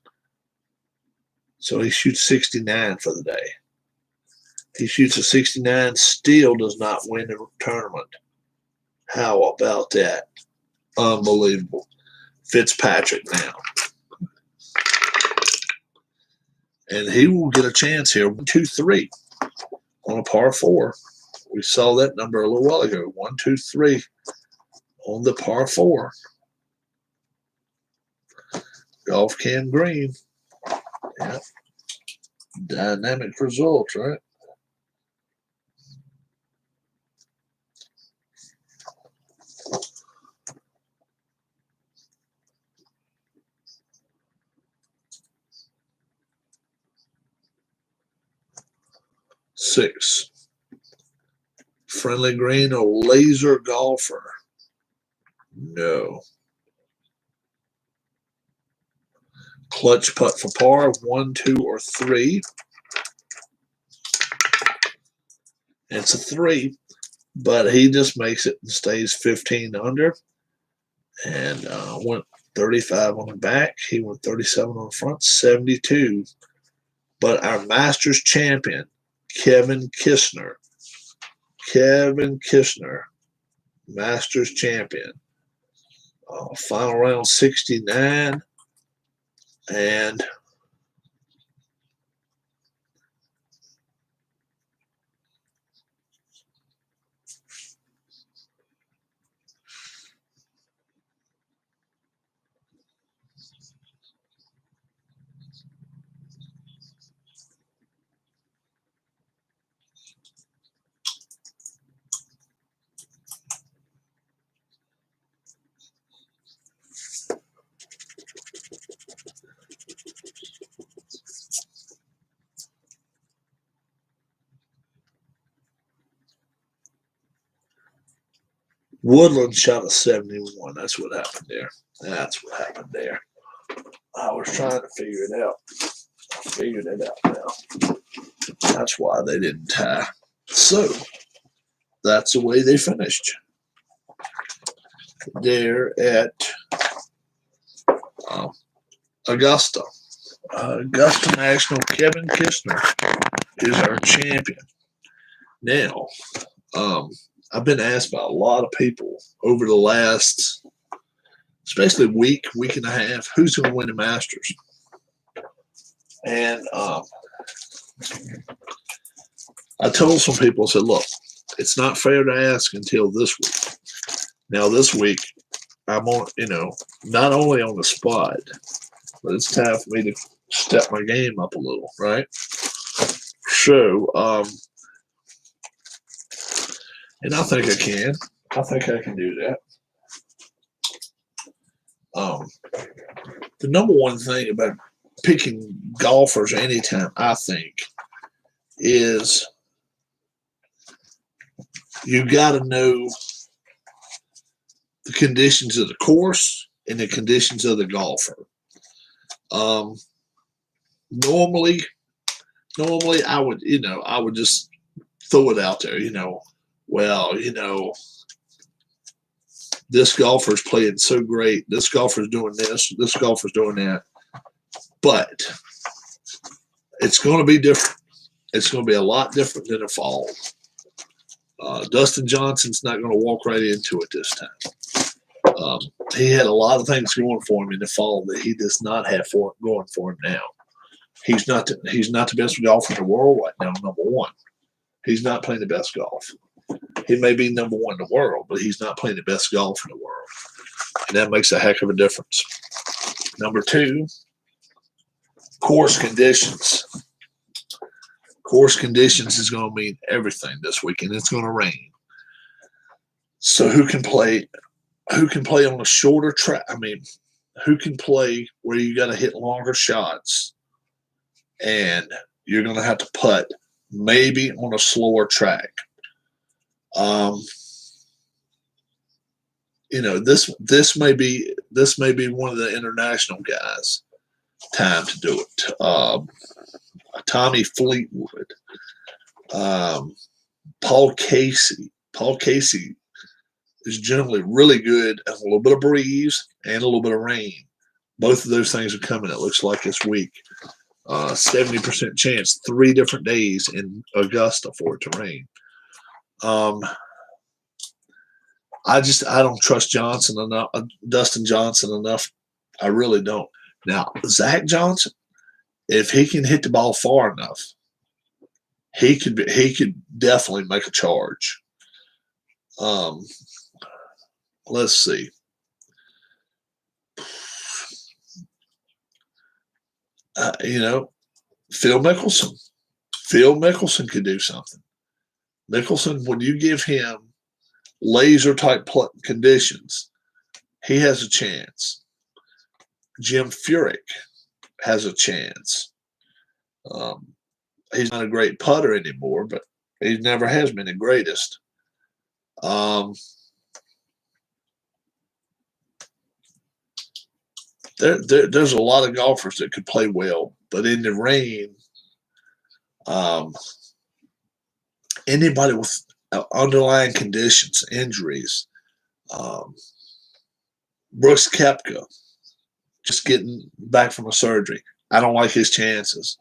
So he shoots 69 for the day. He shoots a 69, still does not win the tournament. How about that? Unbelievable. Fitzpatrick now. And he will get a chance here. 1, 2, 3 on a par 4. We saw that number a little while ago. 1, 2, 3 on the par 4. Golf Cam Green. Yeah. Dynamic results, right? Six. Friendly green or laser golfer? No. Clutch putt for par, 1, 2, or 3. It's a 3, but he just makes it and stays 15 under. And went 35 on the back. He went 37 on the front, 72. But our Masters champion, Kevin Kishner, Masters champion. Final round 69. And Woodland shot a 71. That's what happened there. That's what happened there. I was trying to figure it out. I figured it out now. That's why they didn't tie. So, that's the way they finished. They're at Augusta. Augusta National. Kevin Kistner is our champion. Now, I've been asked by a lot of people over the last, especially week and a half, who's going to win the Masters? And I told some people, I said, look, it's not fair to ask until this week. Now, this week, I'm on, not only on the spot, but it's time for me to step my game up a little, right? So, and I think I can. I think I can do that. The number one thing about picking golfers anytime, I think, is you got to know the conditions of the course and the conditions of the golfer. Normally I would just throw it out there, this golfer's playing so great. This golfer's doing this. This golfer's doing that. But it's going to be different. It's going to be a lot different than the fall. Dustin Johnson's not going to walk right into it this time. He had a lot of things going for him in the fall that he does not have going for him now. He's not the best golfer in the world right now, number one. He's not playing the best golf. He may be number one in the world, but he's not playing the best golf in the world. And that makes a heck of a difference. Number two, course conditions. Course conditions is going to mean everything this weekend. It's going to rain. So who can play on a shorter track? I mean, who can play where you got to hit longer shots and you're going to have to putt maybe on a slower track? This may be one of the international guys' time to do it. Tommy Fleetwood, Paul Casey. Paul Casey is generally really good at a little bit of breeze and a little bit of rain. Both of those things are coming, it looks like, this week. 70% chance, 3 different days in Augusta for it to rain. I don't trust Johnson enough, Dustin Johnson enough. I really don't. Now, Zach Johnson, if he can hit the ball far enough, he could definitely make a charge. Let's see. Phil Mickelson. Phil Mickelson could do something. Mickelson, when you give him laser type conditions, he has a chance. Jim Furyk has a chance. He's not a great putter anymore, but he never has been the greatest. There's a lot of golfers that could play well, but in the rain, anybody with underlying conditions, injuries, Brooks Koepka, just getting back from a surgery. I don't like his chances.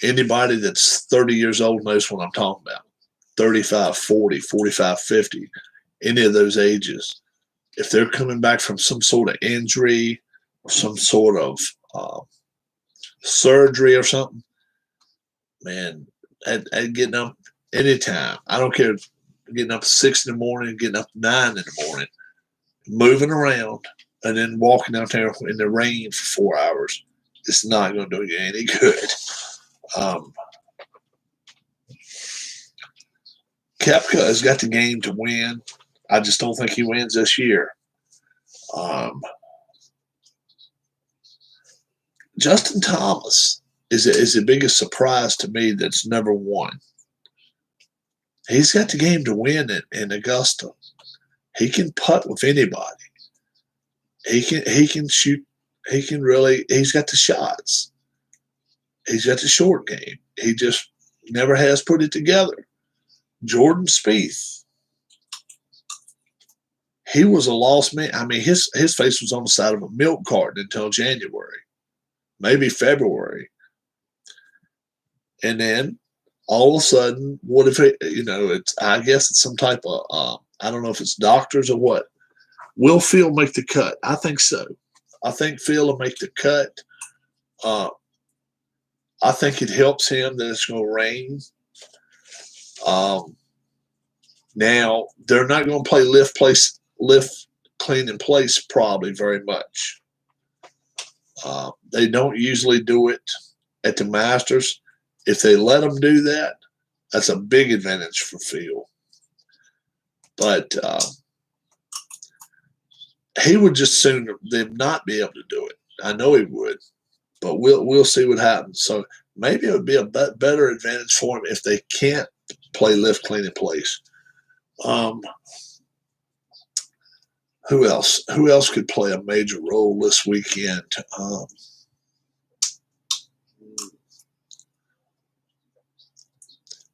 Anybody that's 30 years old knows what I'm talking about. 35, 40, 45, 50, any of those ages. If they're coming back from some sort of injury or some sort of surgery or something, man, at getting up anytime. I don't care getting up at 6 in the morning, getting up at 9 in the morning, moving around, and then walking out there in the rain for 4 hours. It's not going to do you any good. Koepka has got the game to win. I just don't think he wins this year. Justin Thomas is the biggest surprise to me that's never won. He's got the game to win in Augusta. He can putt with anybody. He can shoot. He can really. He's got the shots. He's got the short game. He just never has put it together. Jordan Spieth. He was a lost man. I mean, his face was on the side of a milk carton until January, maybe February, and then all of a sudden, what if it? It's. I guess it's some type of. I don't know if it's doctors or what. Will Phil make the cut? I think so. I think Phil will make the cut. I think it helps him that it's going to rain. Now they're not going to play lift, clean in place probably very much. They don't usually do it at the Masters. If they let them do that, that's a big advantage for Phil. But he would just sooner them not be able to do it. I know he would, but we'll see what happens. So maybe it would be a better advantage for him if they can't play lift, clean in place. Who else? Who else could play a major role this weekend?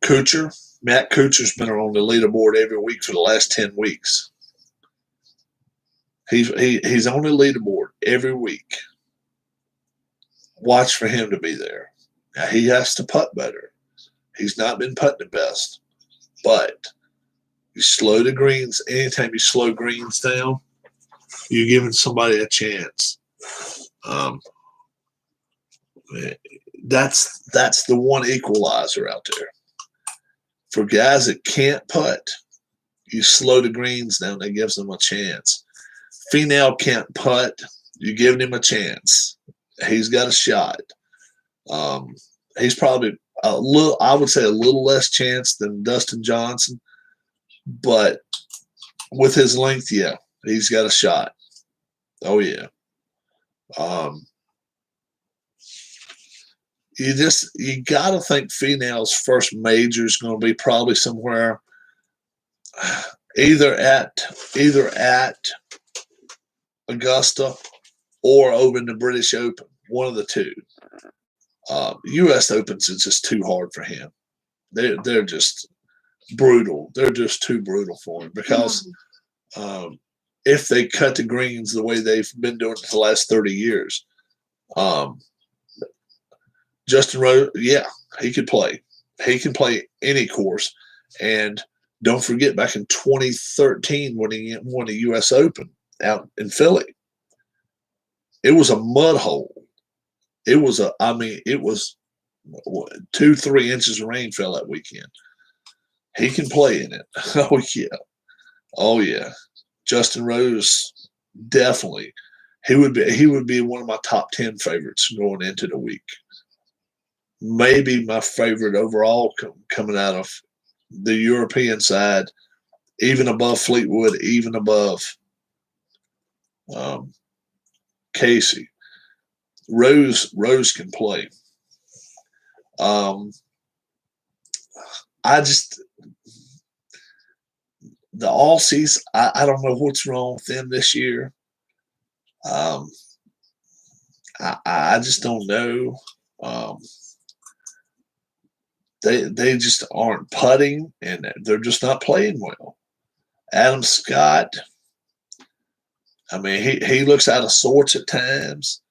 Kuchar. Matt Kuchar's been on the leaderboard every week for the last 10 weeks. He's on the leaderboard every week. Watch for him to be there. Now, he has to putt better. He's not been putting the best. But you slow the greens. Anytime you slow greens down, you're giving somebody a chance. That's the one equalizer out there. For guys that can't putt, you slow the greens down. That gives them a chance. Finau can't putt. You're giving him a chance. He's got a shot. He's probably a little, I would say, a little less chance than Dustin Johnson, but with his length, yeah, he's got a shot. Oh yeah. You got to think Finau's first major is going to be probably somewhere either at Augusta or over in the British Open, one of the two. U.S. Opens is just too hard for him. They're just brutal. They're just too brutal for him because if they cut the greens the way they've been doing it for the last 30 years, Justin Rose, yeah, he could play. He can play any course. And don't forget back in 2013 when he won the U.S. Open out in Philly, it was a mud hole. It was 2-3 inches of rain fell that weekend. He can play in it. Oh yeah. Oh yeah. Justin Rose, definitely. He would be one of my top 10 favorites going into the week. Maybe my favorite overall coming out of the European side, even above Fleetwood, even above Casey. Rose can play. The Aussies, I don't know what's wrong with them this year. I just don't know. They just aren't putting, and they're just not playing well. Adam Scott, I mean, he looks out of sorts at times.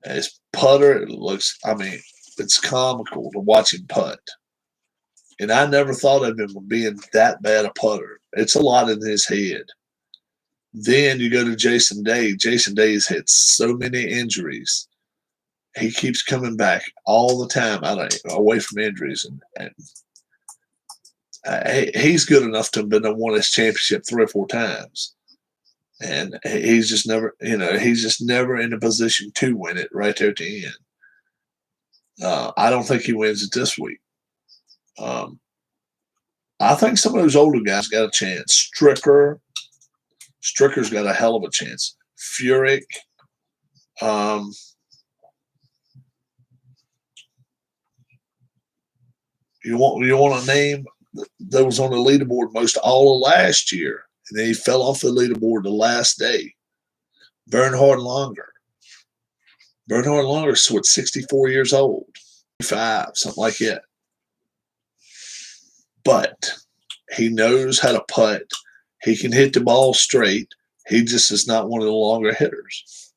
His putter looks, I mean, it's comical to watch him putt. And I never thought of him being that bad a putter. It's a lot in his head. Then you go to Jason Day. Jason Day has had so many injuries. He keeps coming back all the time away from injuries. And he's good enough to have been won his championship 3 or 4 times. And he's just never, he's just never in a position to win it right there at the end. I don't think he wins it this week. I think some of those older guys got a chance. Stricker's got a hell of a chance. Furyk. You want a name? that was on the leaderboard most all of last year, and then he fell off the leaderboard the last day. Bernhard Langer. Bernhard Langer's what, 64 years old, 5, something like that. But he knows how to putt. He can hit the ball straight. He just is not one of the longer hitters.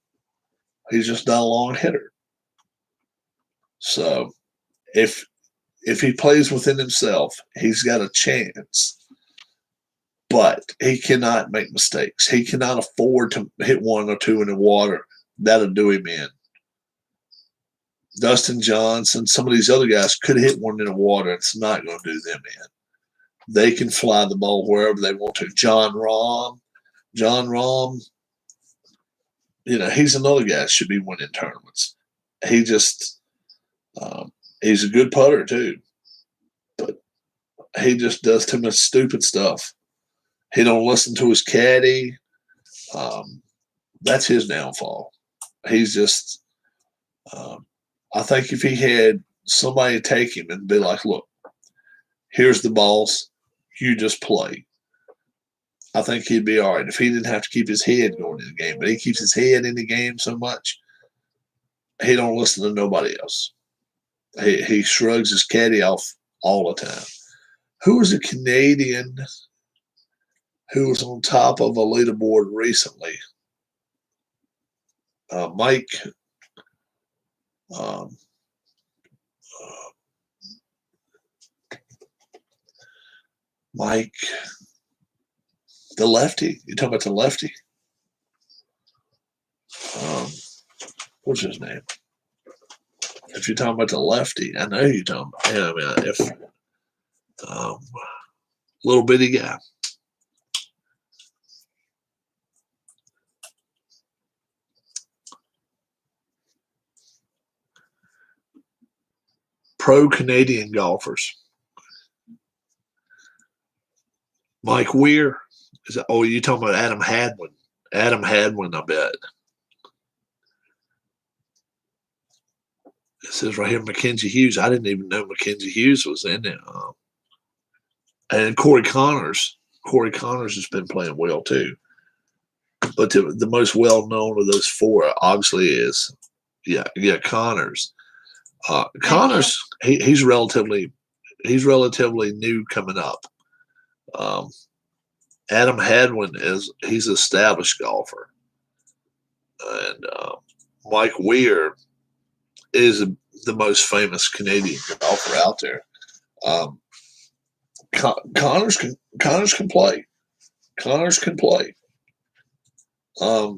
He's just not a long hitter. So if he plays within himself, he's got a chance. But he cannot make mistakes. He cannot afford to hit 1 or 2 in the water. That'll do him in. Dustin Johnson, some of these other guys could hit 1 in the water. It's not going to do them in. They can fly the ball wherever they want to. John Rahm, he's another guy that should be winning tournaments. He just, he's a good putter too, but he just does too much stupid stuff. He don't listen to his caddy. That's his downfall. He's just, I think if he had somebody take him and be like, look, here's the balls, you just play, I think he'd be all right if he didn't have to keep his head going in the game. But he keeps his head in the game so much, he don't listen to nobody else. He shrugs his caddy off all the time. Who was a Canadian who was on top of a leaderboard recently? Mike. Mike, the lefty. You talking about the lefty? What's his name? If you're talking about the lefty, I know you're talking about him. I mean, if little bitty guy. Pro Canadian golfers. Mike Weir. Is that, oh, you talking about Adam Hadwin? Adam Hadwin, I bet. It says right here, Mackenzie Hughes. I didn't even know Mackenzie Hughes was in it. And Corey Connors. Corey Connors has been playing well too. But the most well-known of those 4 obviously is, Connors. Connors, he's relatively new coming up. Adam Hadwin he's an established golfer, and Mike Weir is the most famous Canadian golfer out there. Connors can play. Connors can play. I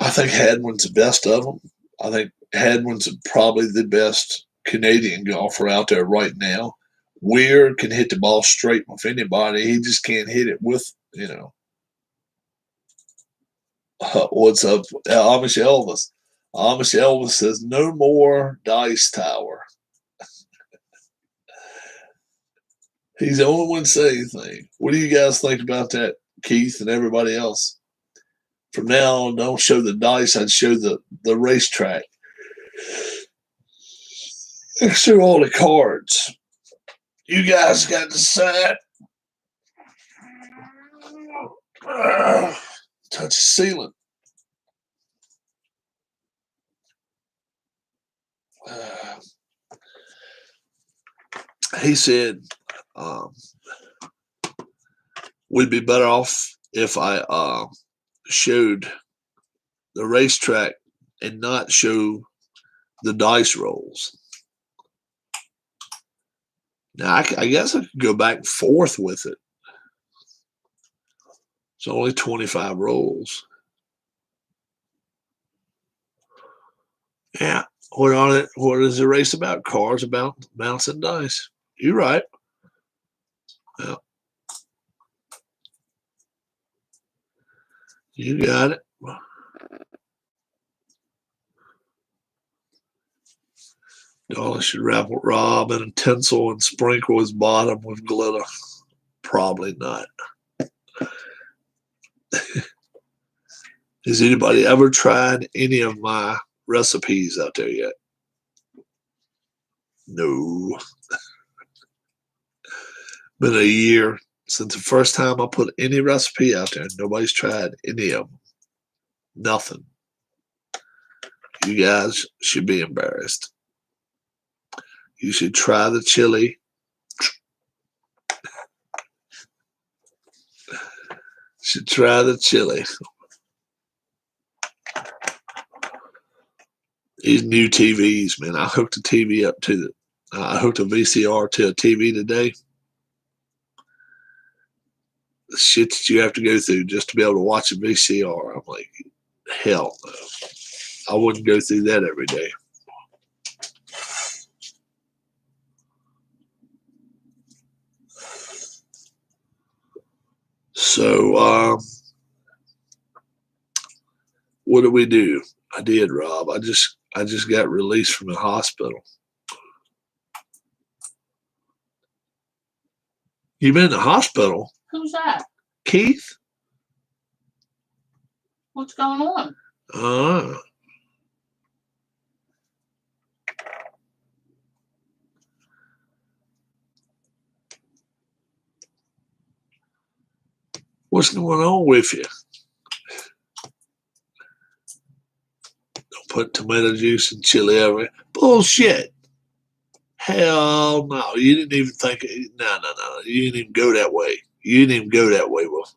think Hadwin's the best of them. I think Hadwin's probably the best Canadian golfer out there right now. Weir can hit the ball straight with anybody. He just can't hit it with, what's up? Amish Elvis. Amish Elvis says, no more Dice Tower. He's the only one to say anything. What do you guys think about that, Keith and everybody else? From now on, don't show the dice. I'd show the racetrack. Show all the cards. You guys got to decide. Touch the ceiling. He said, we'd be better off if I showed the racetrack and not show the dice rolls. Now, I guess I could go back and forth with it. It's only 25 rolls. Yeah. What is the race about? Cars about bouncing dice. You're right. Yeah. You got it. Y'all should wrap Rob in a tinsel and sprinkle his bottom with glitter. Probably not. Has anybody ever tried any of my recipes out there yet? No. Been a year since the first time I put any recipe out there. Nobody's tried any of them. Nothing. You guys should be embarrassed. You should try the chili. Should try the chili. These new TVs, man. I hooked the TV up to I hooked a VCR to a TV today. The shit that you have to go through just to be able to watch a VCR. I'm like, hell no. I wouldn't go through that every day. So, what did we do? I did, Rob. I just got released from the hospital. You been in the hospital? Who's that? Keith? What's going on? What's going on with you? Don't put tomato juice and chili everywhere. Bullshit. Hell no. You didn't even think. No. You didn't even go that way. You didn't even go that way, Wolf.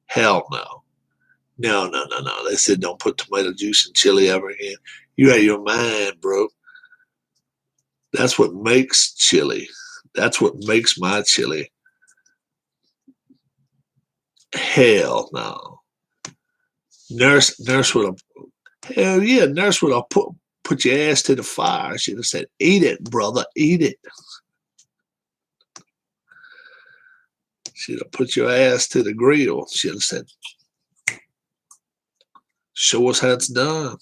Hell no. No. They said don't put tomato juice and chili ever again. You out of your mind, bro. That's what makes chili. That's what makes my chili. Hell no. Nurse would have. Hell yeah, nurse would have put your ass to the fire. She'd have said, "Eat it, brother, eat it." She'd have put your ass to the grill. She'd have said, "Show us how it's done."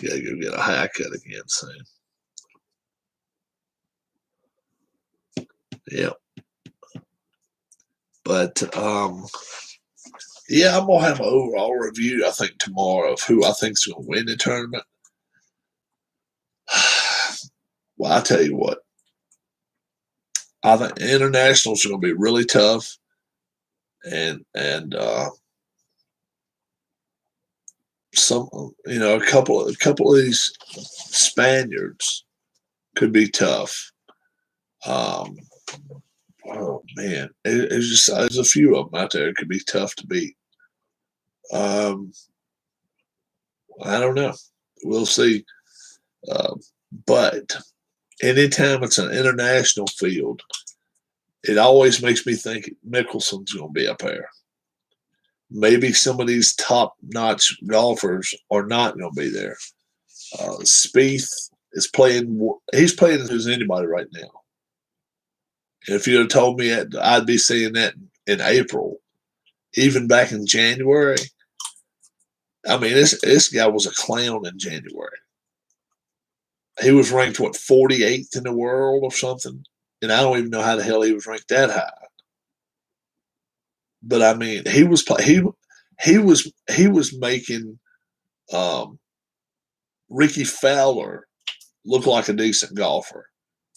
Gotta go get a haircut again soon. Yep. But yeah, I'm gonna have an overall review, I think, tomorrow of who I think's gonna win the tournament. Well, I tell you what, I think internationals are gonna be really tough, and some, a couple of these Spaniards could be tough. Oh man, there's a few of them out there that could be tough to beat. I don't know. We'll see. But anytime it's an international field, it always makes me think Mickelson's going to be up there. Maybe some of these top-notch golfers are not going to be there. Spieth is playing. He's playing as anybody right now. If you'd have told me that, I'd be seeing that in April, even back in January. I mean, this guy was a clown in January. He was ranked, 48th in the world or something? And I don't even know how the hell he was ranked that high. But I mean, he was making Ricky Fowler look like a decent golfer.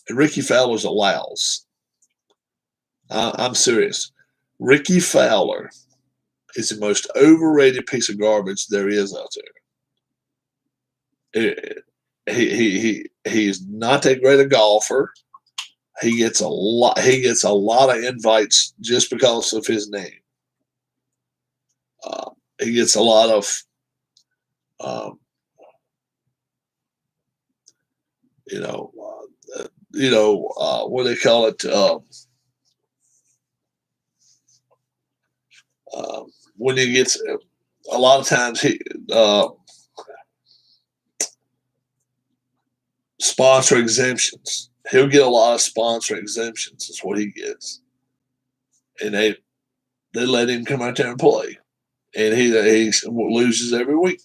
And Ricky Fowler's a louse. I'm serious. Ricky Fowler is the most overrated piece of garbage there is out there. He's not that great a golfer. He gets a lot of invites just because of his name. He gets a lot of what do they call it? When he gets, a lot of times sponsor exemptions. He'll get a lot of sponsor exemptions. Is what he gets, and they let him come out there and play, and he loses every week.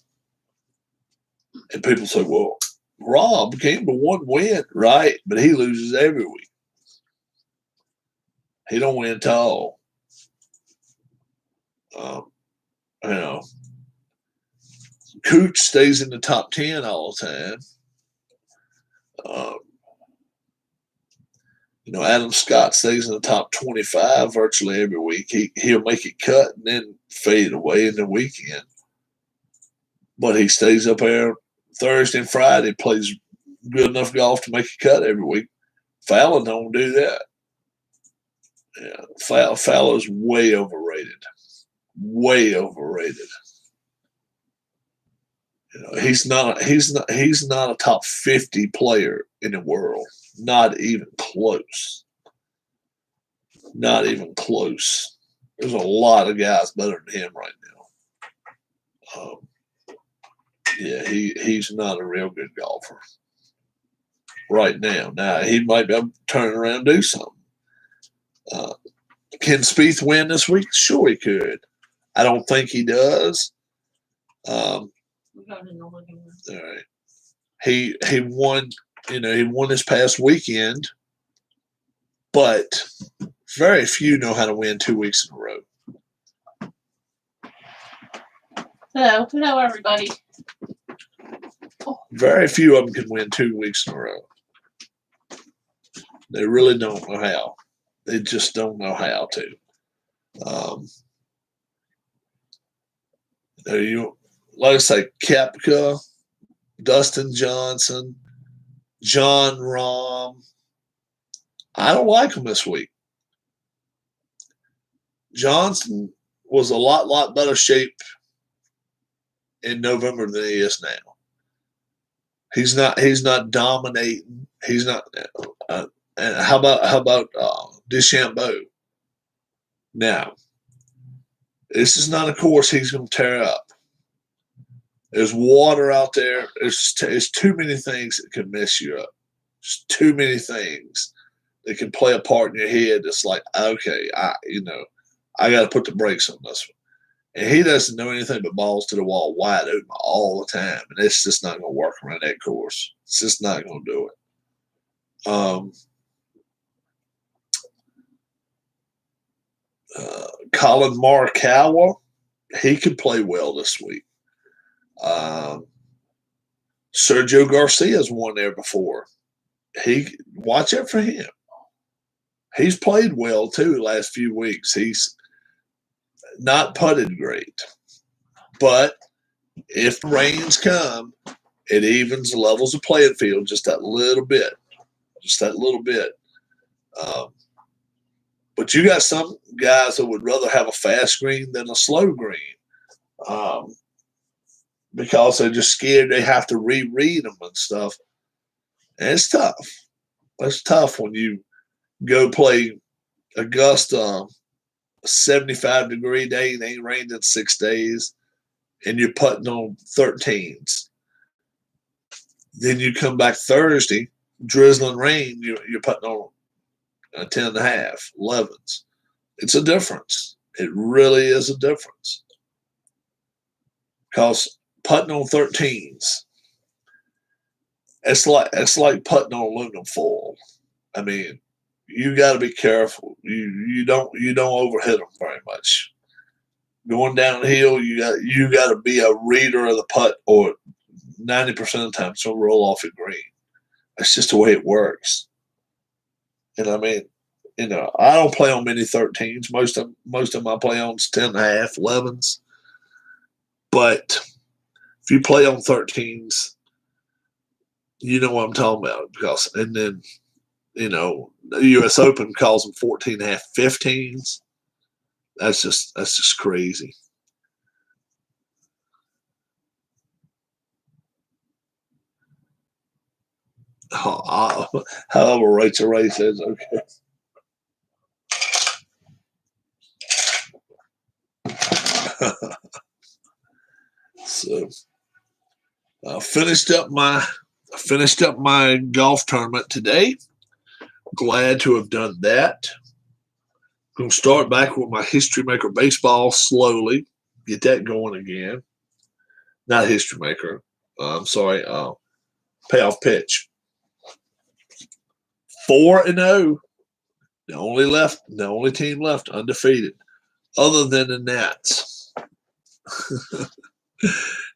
And people say, "Well, Rob came to one win, right?" But he loses every week. He don't win at all. Cooch stays in the top 10 all the time. Adam Scott stays in the top 25 virtually every week. He'll make it cut and then fade away in the weekend. But he stays up there Thursday and Friday, plays good enough golf to make a cut every week. Fallon don't do that. Yeah, Fallon's way overrated. Way overrated. He's not a top 50 player in the world. Not even close. Not even close. There's a lot of guys better than him right now. Yeah, he's not a real good golfer right now. Now he might be able to turn around and do something. Can Spieth win this week? Sure, he could. I don't think he does. All right. He won. He won this past weekend, but very few know how to win 2 weeks in a row. Hello, everybody. Very few of them can win 2 weeks in a row. They really don't know how. They just don't know how to. Like I say, Koepka, Dustin Johnson, John Rahm. I don't like them this week. Johnson was a lot better shape in November than he is now. He's not dominating. He's not. And how about DeChambeau? Now, this is not a course he's going to tear up. There's water out there. There's too many things that can mess you up. There's too many things that can play a part in your head. It's like, okay, I got to put the brakes on this one. And he doesn't know anything but balls to the wall wide open all the time. And it's just not going to work around that course. It's just not going to do it. Colin Morikawa, he could play well this week. Sergio Garcia's won there before. Watch out for him. He's played well too the last few weeks. He's not putted great, but if the rains come, it evens the levels of playing field just that little bit. But you got some guys that would rather have a fast green than a slow green. Because they're just scared they have to reread them and stuff. And it's tough. It's tough when you go play Augusta, a 75-degree day, and it ain't rained in 6 days, and you're putting on 13s. Then you come back Thursday, drizzling rain, you're putting on 10.5, 11s. It's a difference. It really is a difference. Because putting on 13s, it's like putting on aluminum foil. I mean, you got to be careful. You don't overhit them very much. Going downhill, you got to be a reader of the putt, or 90% of the time it's gonna roll off your green. That's just the way it works. And I mean, I don't play on many 13s. Most of them I play on 10.5, 11s. But if you play on 13s, you know what I'm talking about. And then, the U.S. Open calls them 14.5, 15s. That's just crazy. However, Rachel Ray says, okay. So I finished up my golf tournament today. Glad to have done that. Going to start back with my History Maker baseball slowly. Get that going again. Not History Maker. I'm sorry. Payoff pitch. 4-0. The only team left undefeated, other than the Nats.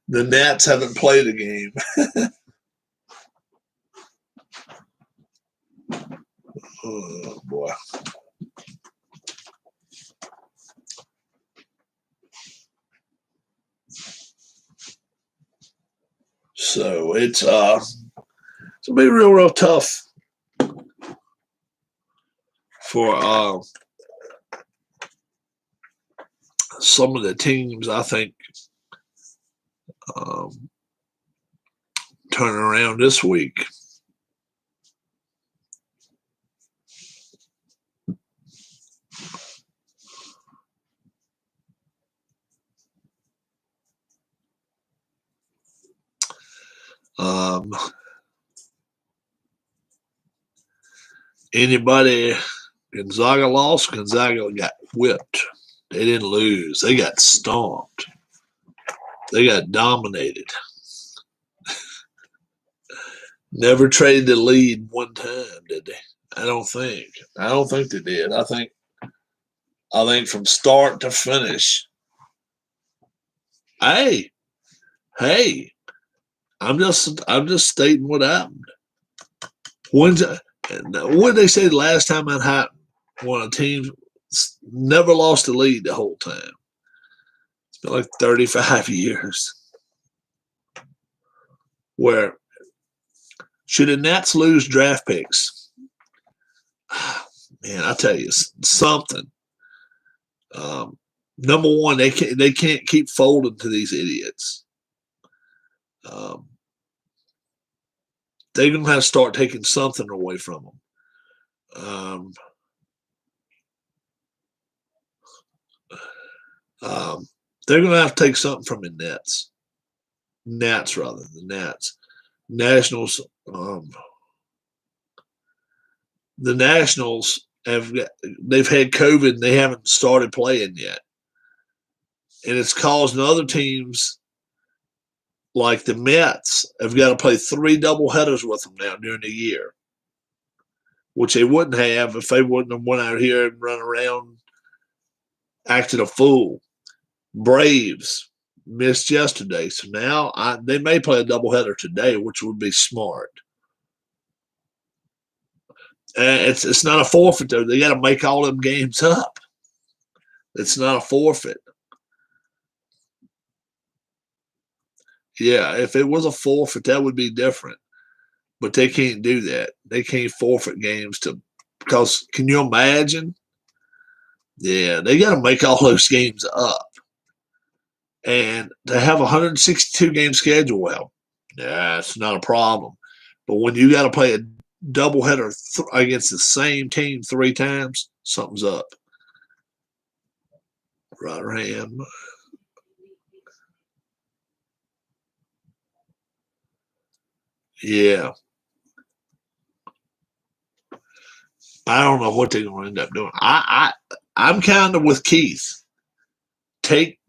The Nats haven't played a game. Oh boy. So it's gonna be real tough for some of the teams. I think turning around this week. Anybody Gonzaga lost, Gonzaga got whipped. They didn't lose. They got stomped. They got dominated. Never traded the lead one time, did they? I don't think. I don't think they did. I think from start to finish. Hey, I'm just stating what happened. What did they say the last time that happened? When a team never lost the lead the whole time. It's been like 35 years. Where should the Nats lose draft picks? Man, I tell you something. Number one, they can't keep folding to these idiots. They're gonna have to start taking something away from them. They're gonna have to take something from the Nats. The Nats. Nationals. The Nationals they've had COVID and they haven't started playing yet, and it's causing other teams like the Mets have got to play 3 doubleheaders with them now during the year, which they wouldn't have if they wouldn't have went out here and run around acting a fool. Braves missed yesterday, so now they may play a doubleheader today, which would be smart. It's not a forfeit though. They got to make all them games up. It's not a forfeit. Yeah, if it was a forfeit, that would be different. But they can't do that. They can't forfeit games because can you imagine? Yeah, they got to make all those games up. And to have a 162 game schedule, well, yeah, it's not a problem. But when you got to play a doubleheader against the same team 3 times, something's up. Rotherham. Yeah. I don't know what they're going to end up doing. I'm kind of with Keith. Take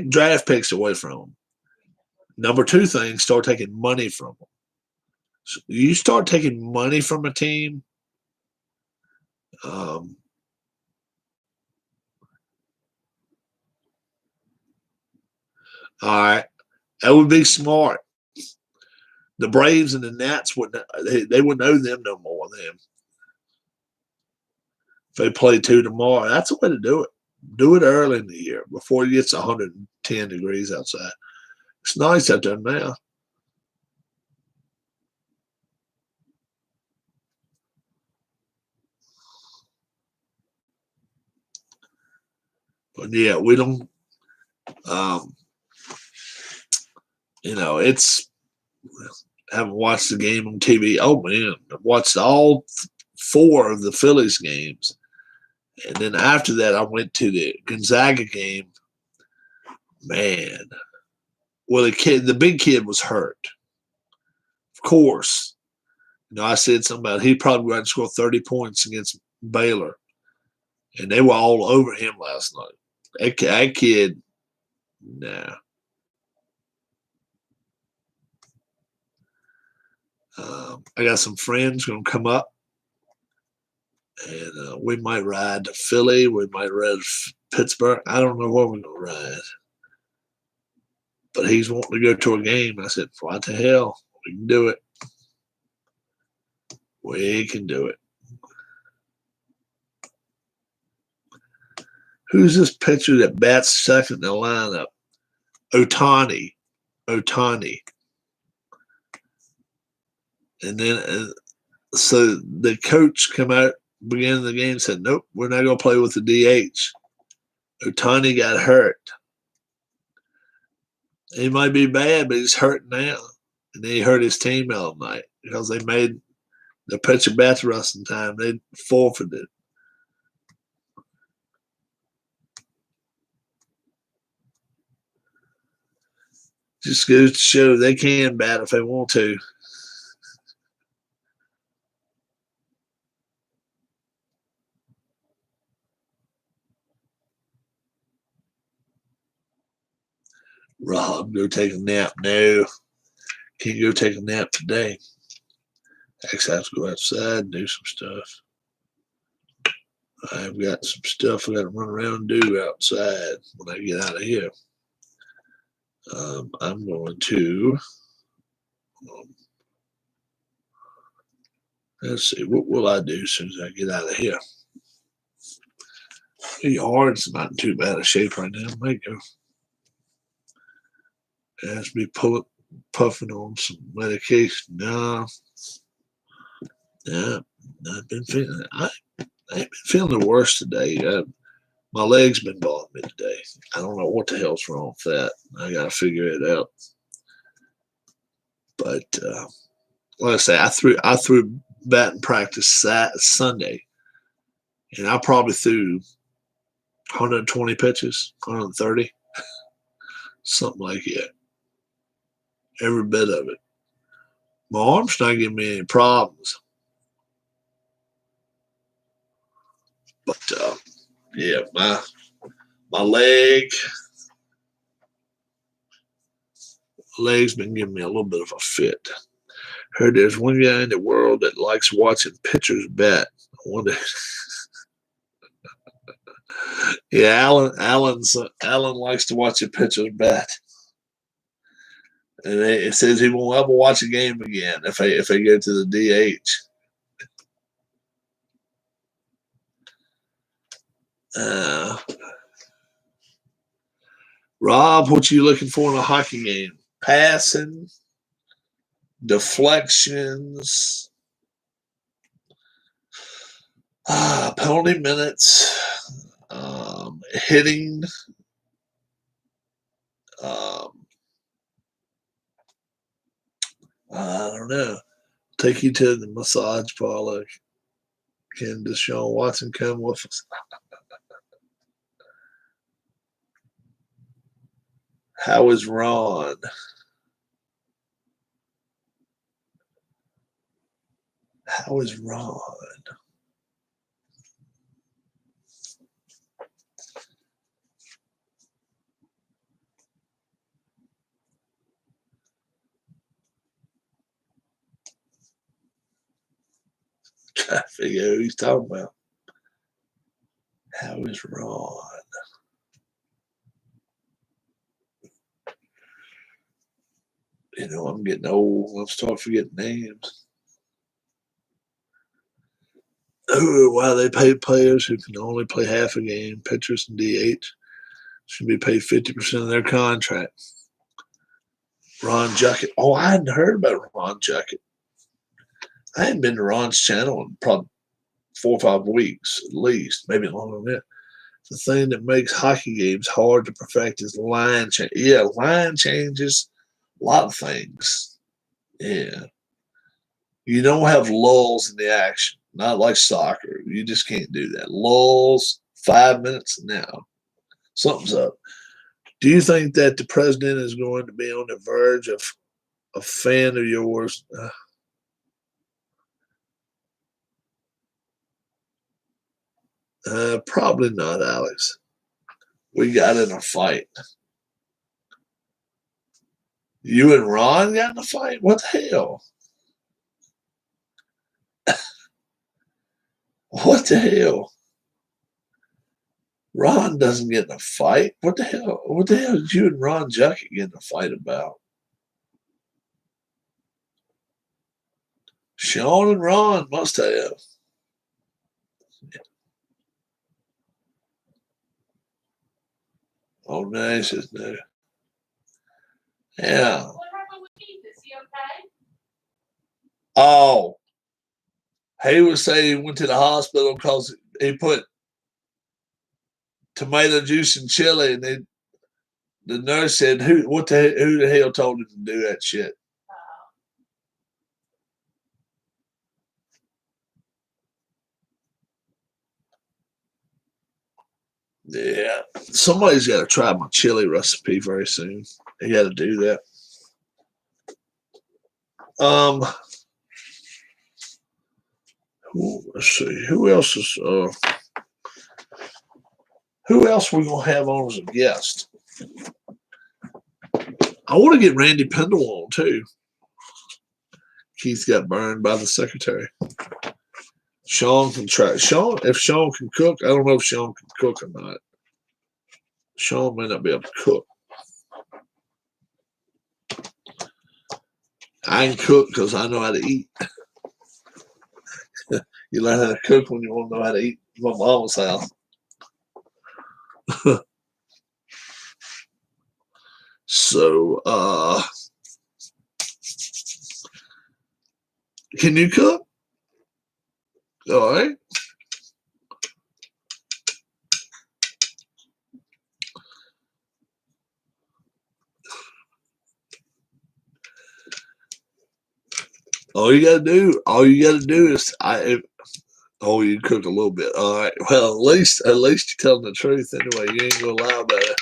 draft picks away from them. Number 2 thing, start taking money from them. So you start taking money from a team. All right, that would be smart. The Braves and the Nats wouldn't wouldn't owe them no more than if they play 2 tomorrow. That's the way to do it. Do it early in the year before it gets 110 degrees outside. It's nice out there now. But yeah, we don't. It's haven't watched the game on TV. Oh man, I've watched all 4 of the Phillies games, and then after that, I went to the Gonzaga game. Man, well, the big kid was hurt. Of course, I said something about he'd probably go out and score 30 points against Baylor, and they were all over him last night. That kid, nah. I got some friends going to come up, and we might ride to Philly. We might ride to Pittsburgh. I don't know where we're going to ride. But he's wanting to go to a game. I said, what the hell? We can do it. We can do it. Who's this pitcher that bats second in the lineup? Otani. Otani. And then, so the coach come out beginning of the game and said, nope, we're not going to play with the DH. Otani got hurt. He might be bad, but he's hurt now. And he hurt his team all night because they made the pitcher bat the rest of the time. They forfeited. Just goes to show they can bat if they want to. Rob, go take a nap. No, can't go take a nap today. Actually, I have to go outside and do some stuff. I've got some stuff I got to run around and do outside when I get out of here. I'm going to, let's see, what will I do as soon as I get out of here? The yard's not in too bad a shape right now. Might go. It has to be puffing on some medication. No. Yeah, I've been feeling it. I ain't been feeling the worst today. My leg's been bothering me today. I don't know what the hell's wrong with that. I got to figure it out. But like I say, I threw batting practice Sunday, and I probably threw 120 pitches, 130, something like that. Every bit of it. My arm's not giving me any problems. But yeah, my leg's been giving me a little bit of a fit. Heard there's one guy in the world that likes watching pitchers bat. I wonder. Yeah, Alan likes to watch a pitcher's bat, and it says he won't ever watch a game again if they go to the DH. Rob, what you looking for in a hockey game? Passing, deflections, penalty minutes, hitting. I don't know. Take you to the massage parlor. Can Deshaun Watson come with us? How is Ron? How is Ron? Try to figure out who he's talking about. How is Ron? You know, I'm getting old. I'm starting to forget names. Why they pay players who can only play half a game, pitchers and DH, should be paid 50% of their contract. Ron Juckett. Oh, I hadn't heard about Ron Juckett. I hadn't been to Ron's channel in probably 4 or 5 weeks at least, maybe longer than that. The thing that makes hockey games hard to perfect is line change. Yeah, line changes, a lot of things. Yeah. You don't have lulls in the action, not like soccer. You just can't do that. Lulls, 5 minutes now. Something's up. Do you think that the president is going to be on the verge of a fan of yours? Probably not, Alex. We got in a fight. You and Ron got in a fight? What the hell? What the hell? Ron doesn't get in a fight. What the hell? What the hell did you and Ron Juckett get in a fight about? Sean and Ron must have. Oh, no, he says no. Yeah. What happened with Keith? Is he okay? Oh, he was saying he went to the hospital because he put tomato juice and chili, and the nurse said, who the hell told him to do that shit? Yeah. Somebody's got to try my chili recipe very soon. They got to do that. Let's see. Who else we gonna have on as a guest? I want to get Randy Pendle on too. Keith got burned by the secretary. Sean can try. Sean, if Sean can cook, I don't know if Sean can cook or not. Sean may not be able to cook. I can cook because I know how to eat. You learn how to cook when you want to know how to eat. My mama's house. So, can you cook? All right. All you gotta do is you cook a little bit. All right. Well, at least you're telling the truth anyway. You ain't gonna lie about it.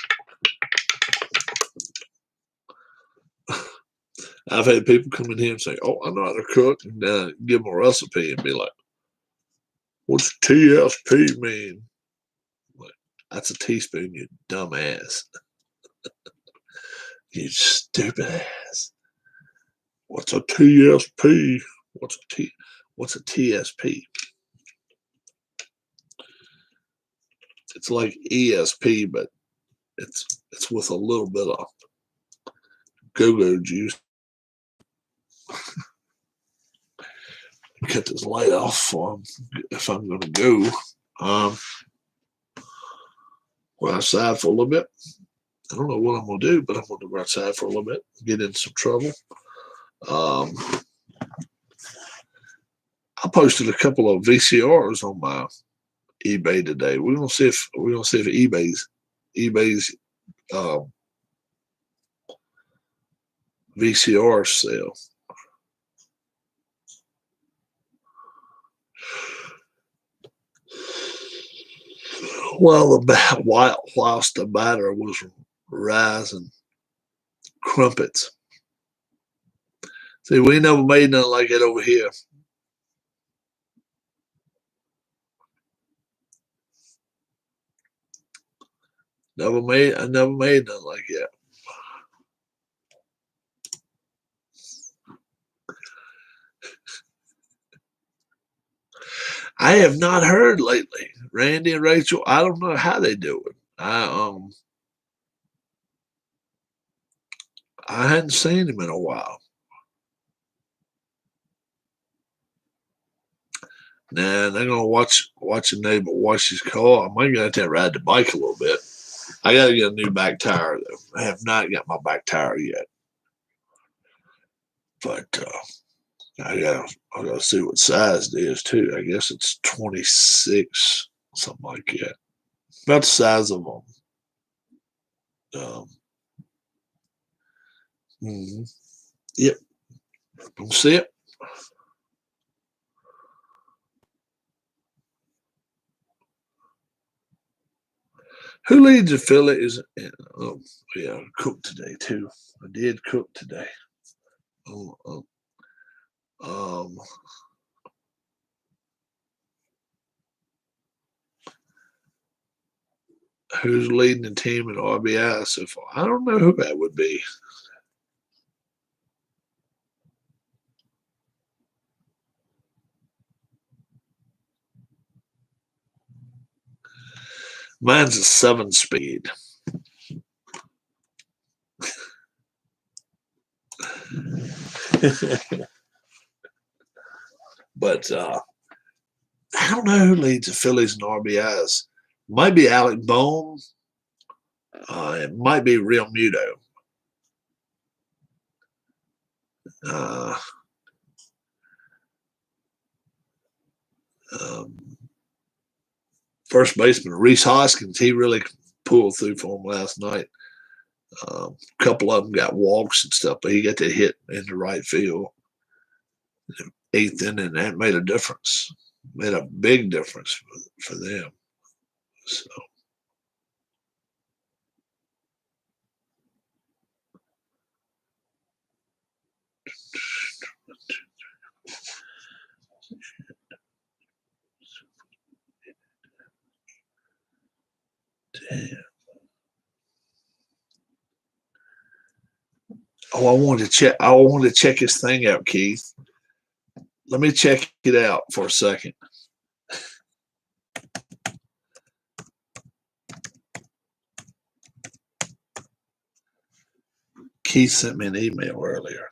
I've had people come in here and say, "Oh, I know how to cook," and give them a recipe and be like, "What's TSP mean?" Like, that's a teaspoon, you dumbass. You stupid ass. What's a TSP? What's a TSP? It's like ESP, but it's with a little bit of go-go juice. Cut this light off for him if I'm going to go. We're outside for a little bit. I don't know what I'm going to do, but I'm going to go outside for a little bit, get in some trouble. I posted a couple of VCRs on my eBay today. We're gonna see if eBay's VCR sale. Whilst the batter was rising, crumpets. See, we never made nothing like it over here. I never made nothing like that. I have not heard lately. Randy and Rachel, I don't know how they do it. I hadn't seen him in a while. Nah, they're gonna watch a neighbor wash his car. I might have to ride the bike a little bit. I gotta get a new back tire though. I have not got my back tire yet. But I gotta see what size it is too. I guess it's 26, something like that. About the size of them. Yep. See it. Who leads the Phillies? Oh, yeah, I cooked today too. I did cook today. Who's leading the team in RBI so far? I don't know who that would be. Mine's a 7-speed. But I don't know who leads the Phillies in RBIs. Might be Alec Bohm. It might be Real Muto. Uh, um, First baseman Reese Hoskins, he really pulled through for him last night. A couple of them got walks and stuff, but he got that hit in the right field. Eighth inning, that made a difference. Made a big difference for them. So. Damn. Oh, I wanted to check his thing out, Keith. Let me check it out for a second. Keith sent me an email earlier.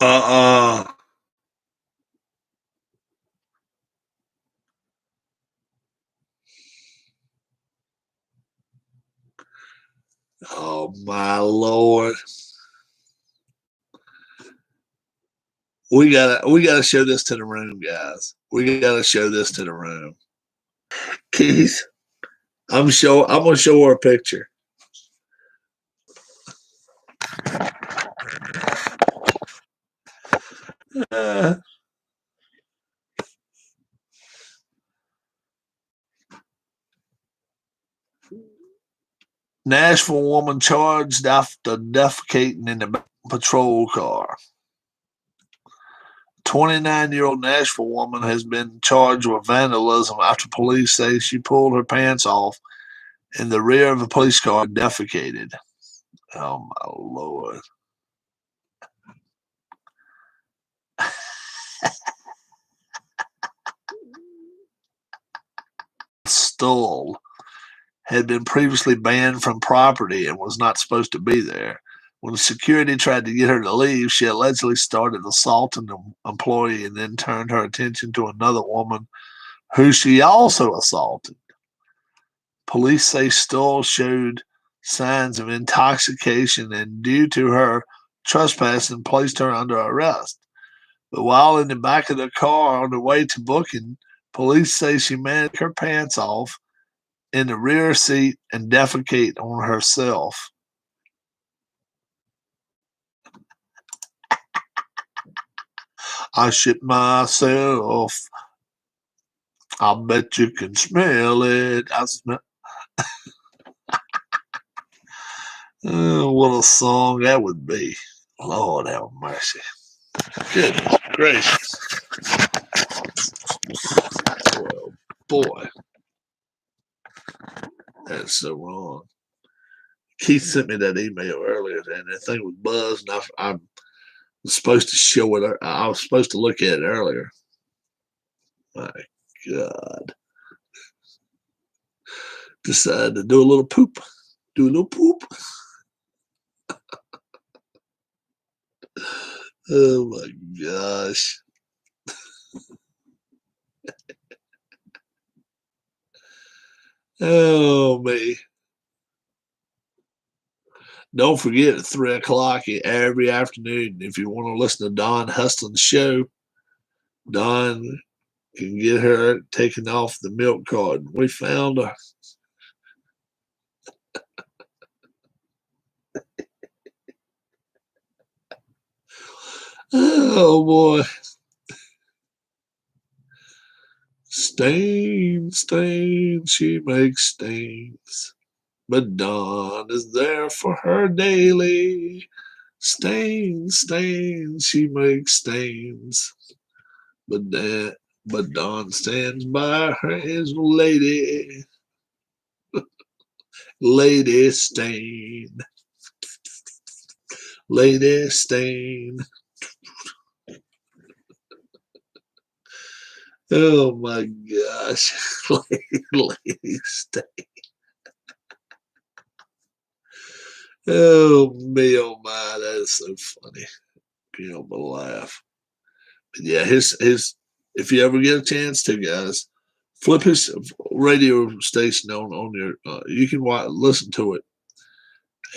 Uh-uh. Oh my Lord. We gotta show this to the room, guys. We gotta show this to the room. Keith, I'm gonna show her a picture. Nashville woman charged after defecating in the patrol car. 29-year-old Nashville woman has been charged with vandalism after police say she pulled her pants off in the rear of a police car and defecated. Oh my Lord. Stoll had been previously banned from property and was not supposed to be there. When security tried to get her to leave, she allegedly started assaulting the employee and then turned her attention to another woman who she also assaulted. Police say Stoll showed signs of intoxication and, due to her trespassing, placed her under arrest. But while in the back of the car on the way to booking, police say she managed her pants off in the rear seat and defecate on herself. I shit myself. I bet you can smell it. I smell. Oh, what a song that would be. Lord have mercy. Goodness gracious. Well, boy. That's so wrong. Keith sent me that email earlier, and that thing was buzzed, and I was supposed to show it. I was supposed to look at it earlier. My God. Decided to do a little poop. Do a little poop. Oh my gosh. Oh me. Don't forget at 3 o'clock every afternoon, if you want to listen to Don Huston's show, Don can get her taken off the milk carton. We found her. Oh boy. Stain, stain, she makes stains. But Dawn is there for her daily. Stain, stain, she makes stains. But Don stands by his lady, Lady Stain, Lady Stain. Oh my gosh, Lady Stain. Oh me, oh my, that is so funny. You know, but laugh. But yeah, his. If you ever get a chance to, guys, flip his radio station on your. You can listen to it,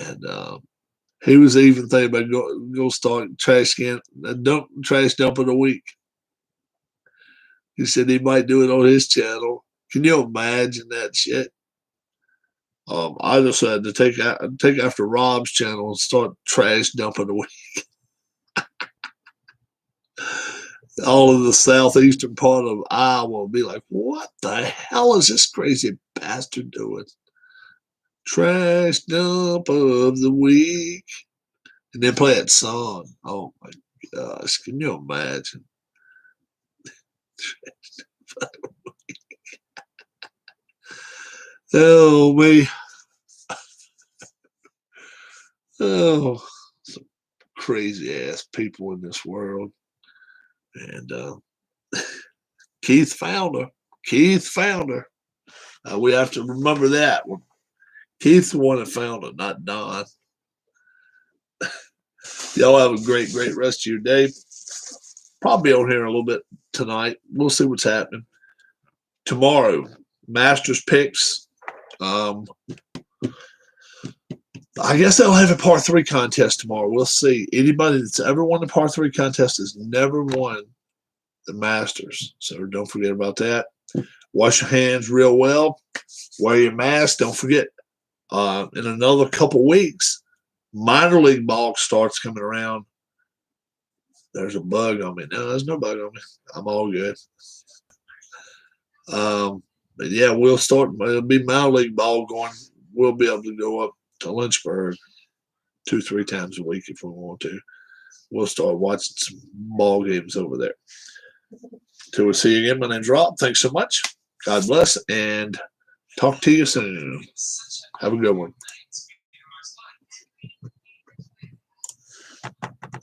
and he was even thinking about go start trash dump of the week. He said he might do it on his channel. Can you imagine that shit? I just had to take after Rob's channel and start trash dumping the week. All of the southeastern part of Iowa will be like, what the hell is this crazy bastard doing? Trash dump of the week. And then play that song. Oh my gosh, can you imagine? Oh me. Oh, some crazy ass people in this world. And Keith found her. Keith found her. We have to remember that one. Keith's the one that found her, not Don. Y'all have a great, great rest of your day. Probably on here a little bit tonight. We'll see what's happening. Tomorrow, Masters picks. I guess they'll have a par 3 contest tomorrow. We'll see. Anybody that's ever won the par 3 contest has never won the Masters. So don't forget about that. Wash your hands real well. Wear your mask. Don't forget, in another couple weeks, minor league ball starts coming around. There's a bug on me. No, there's no bug on me. I'm all good. But yeah, we'll start. It'll be minor league ball going. We'll be able to go up to Lynchburg 2-3 times a week if we want to. We'll start watching some ball games over there. Till we see you again, my name's Rob. Thanks so much. God bless, and talk to you soon. Have a good one.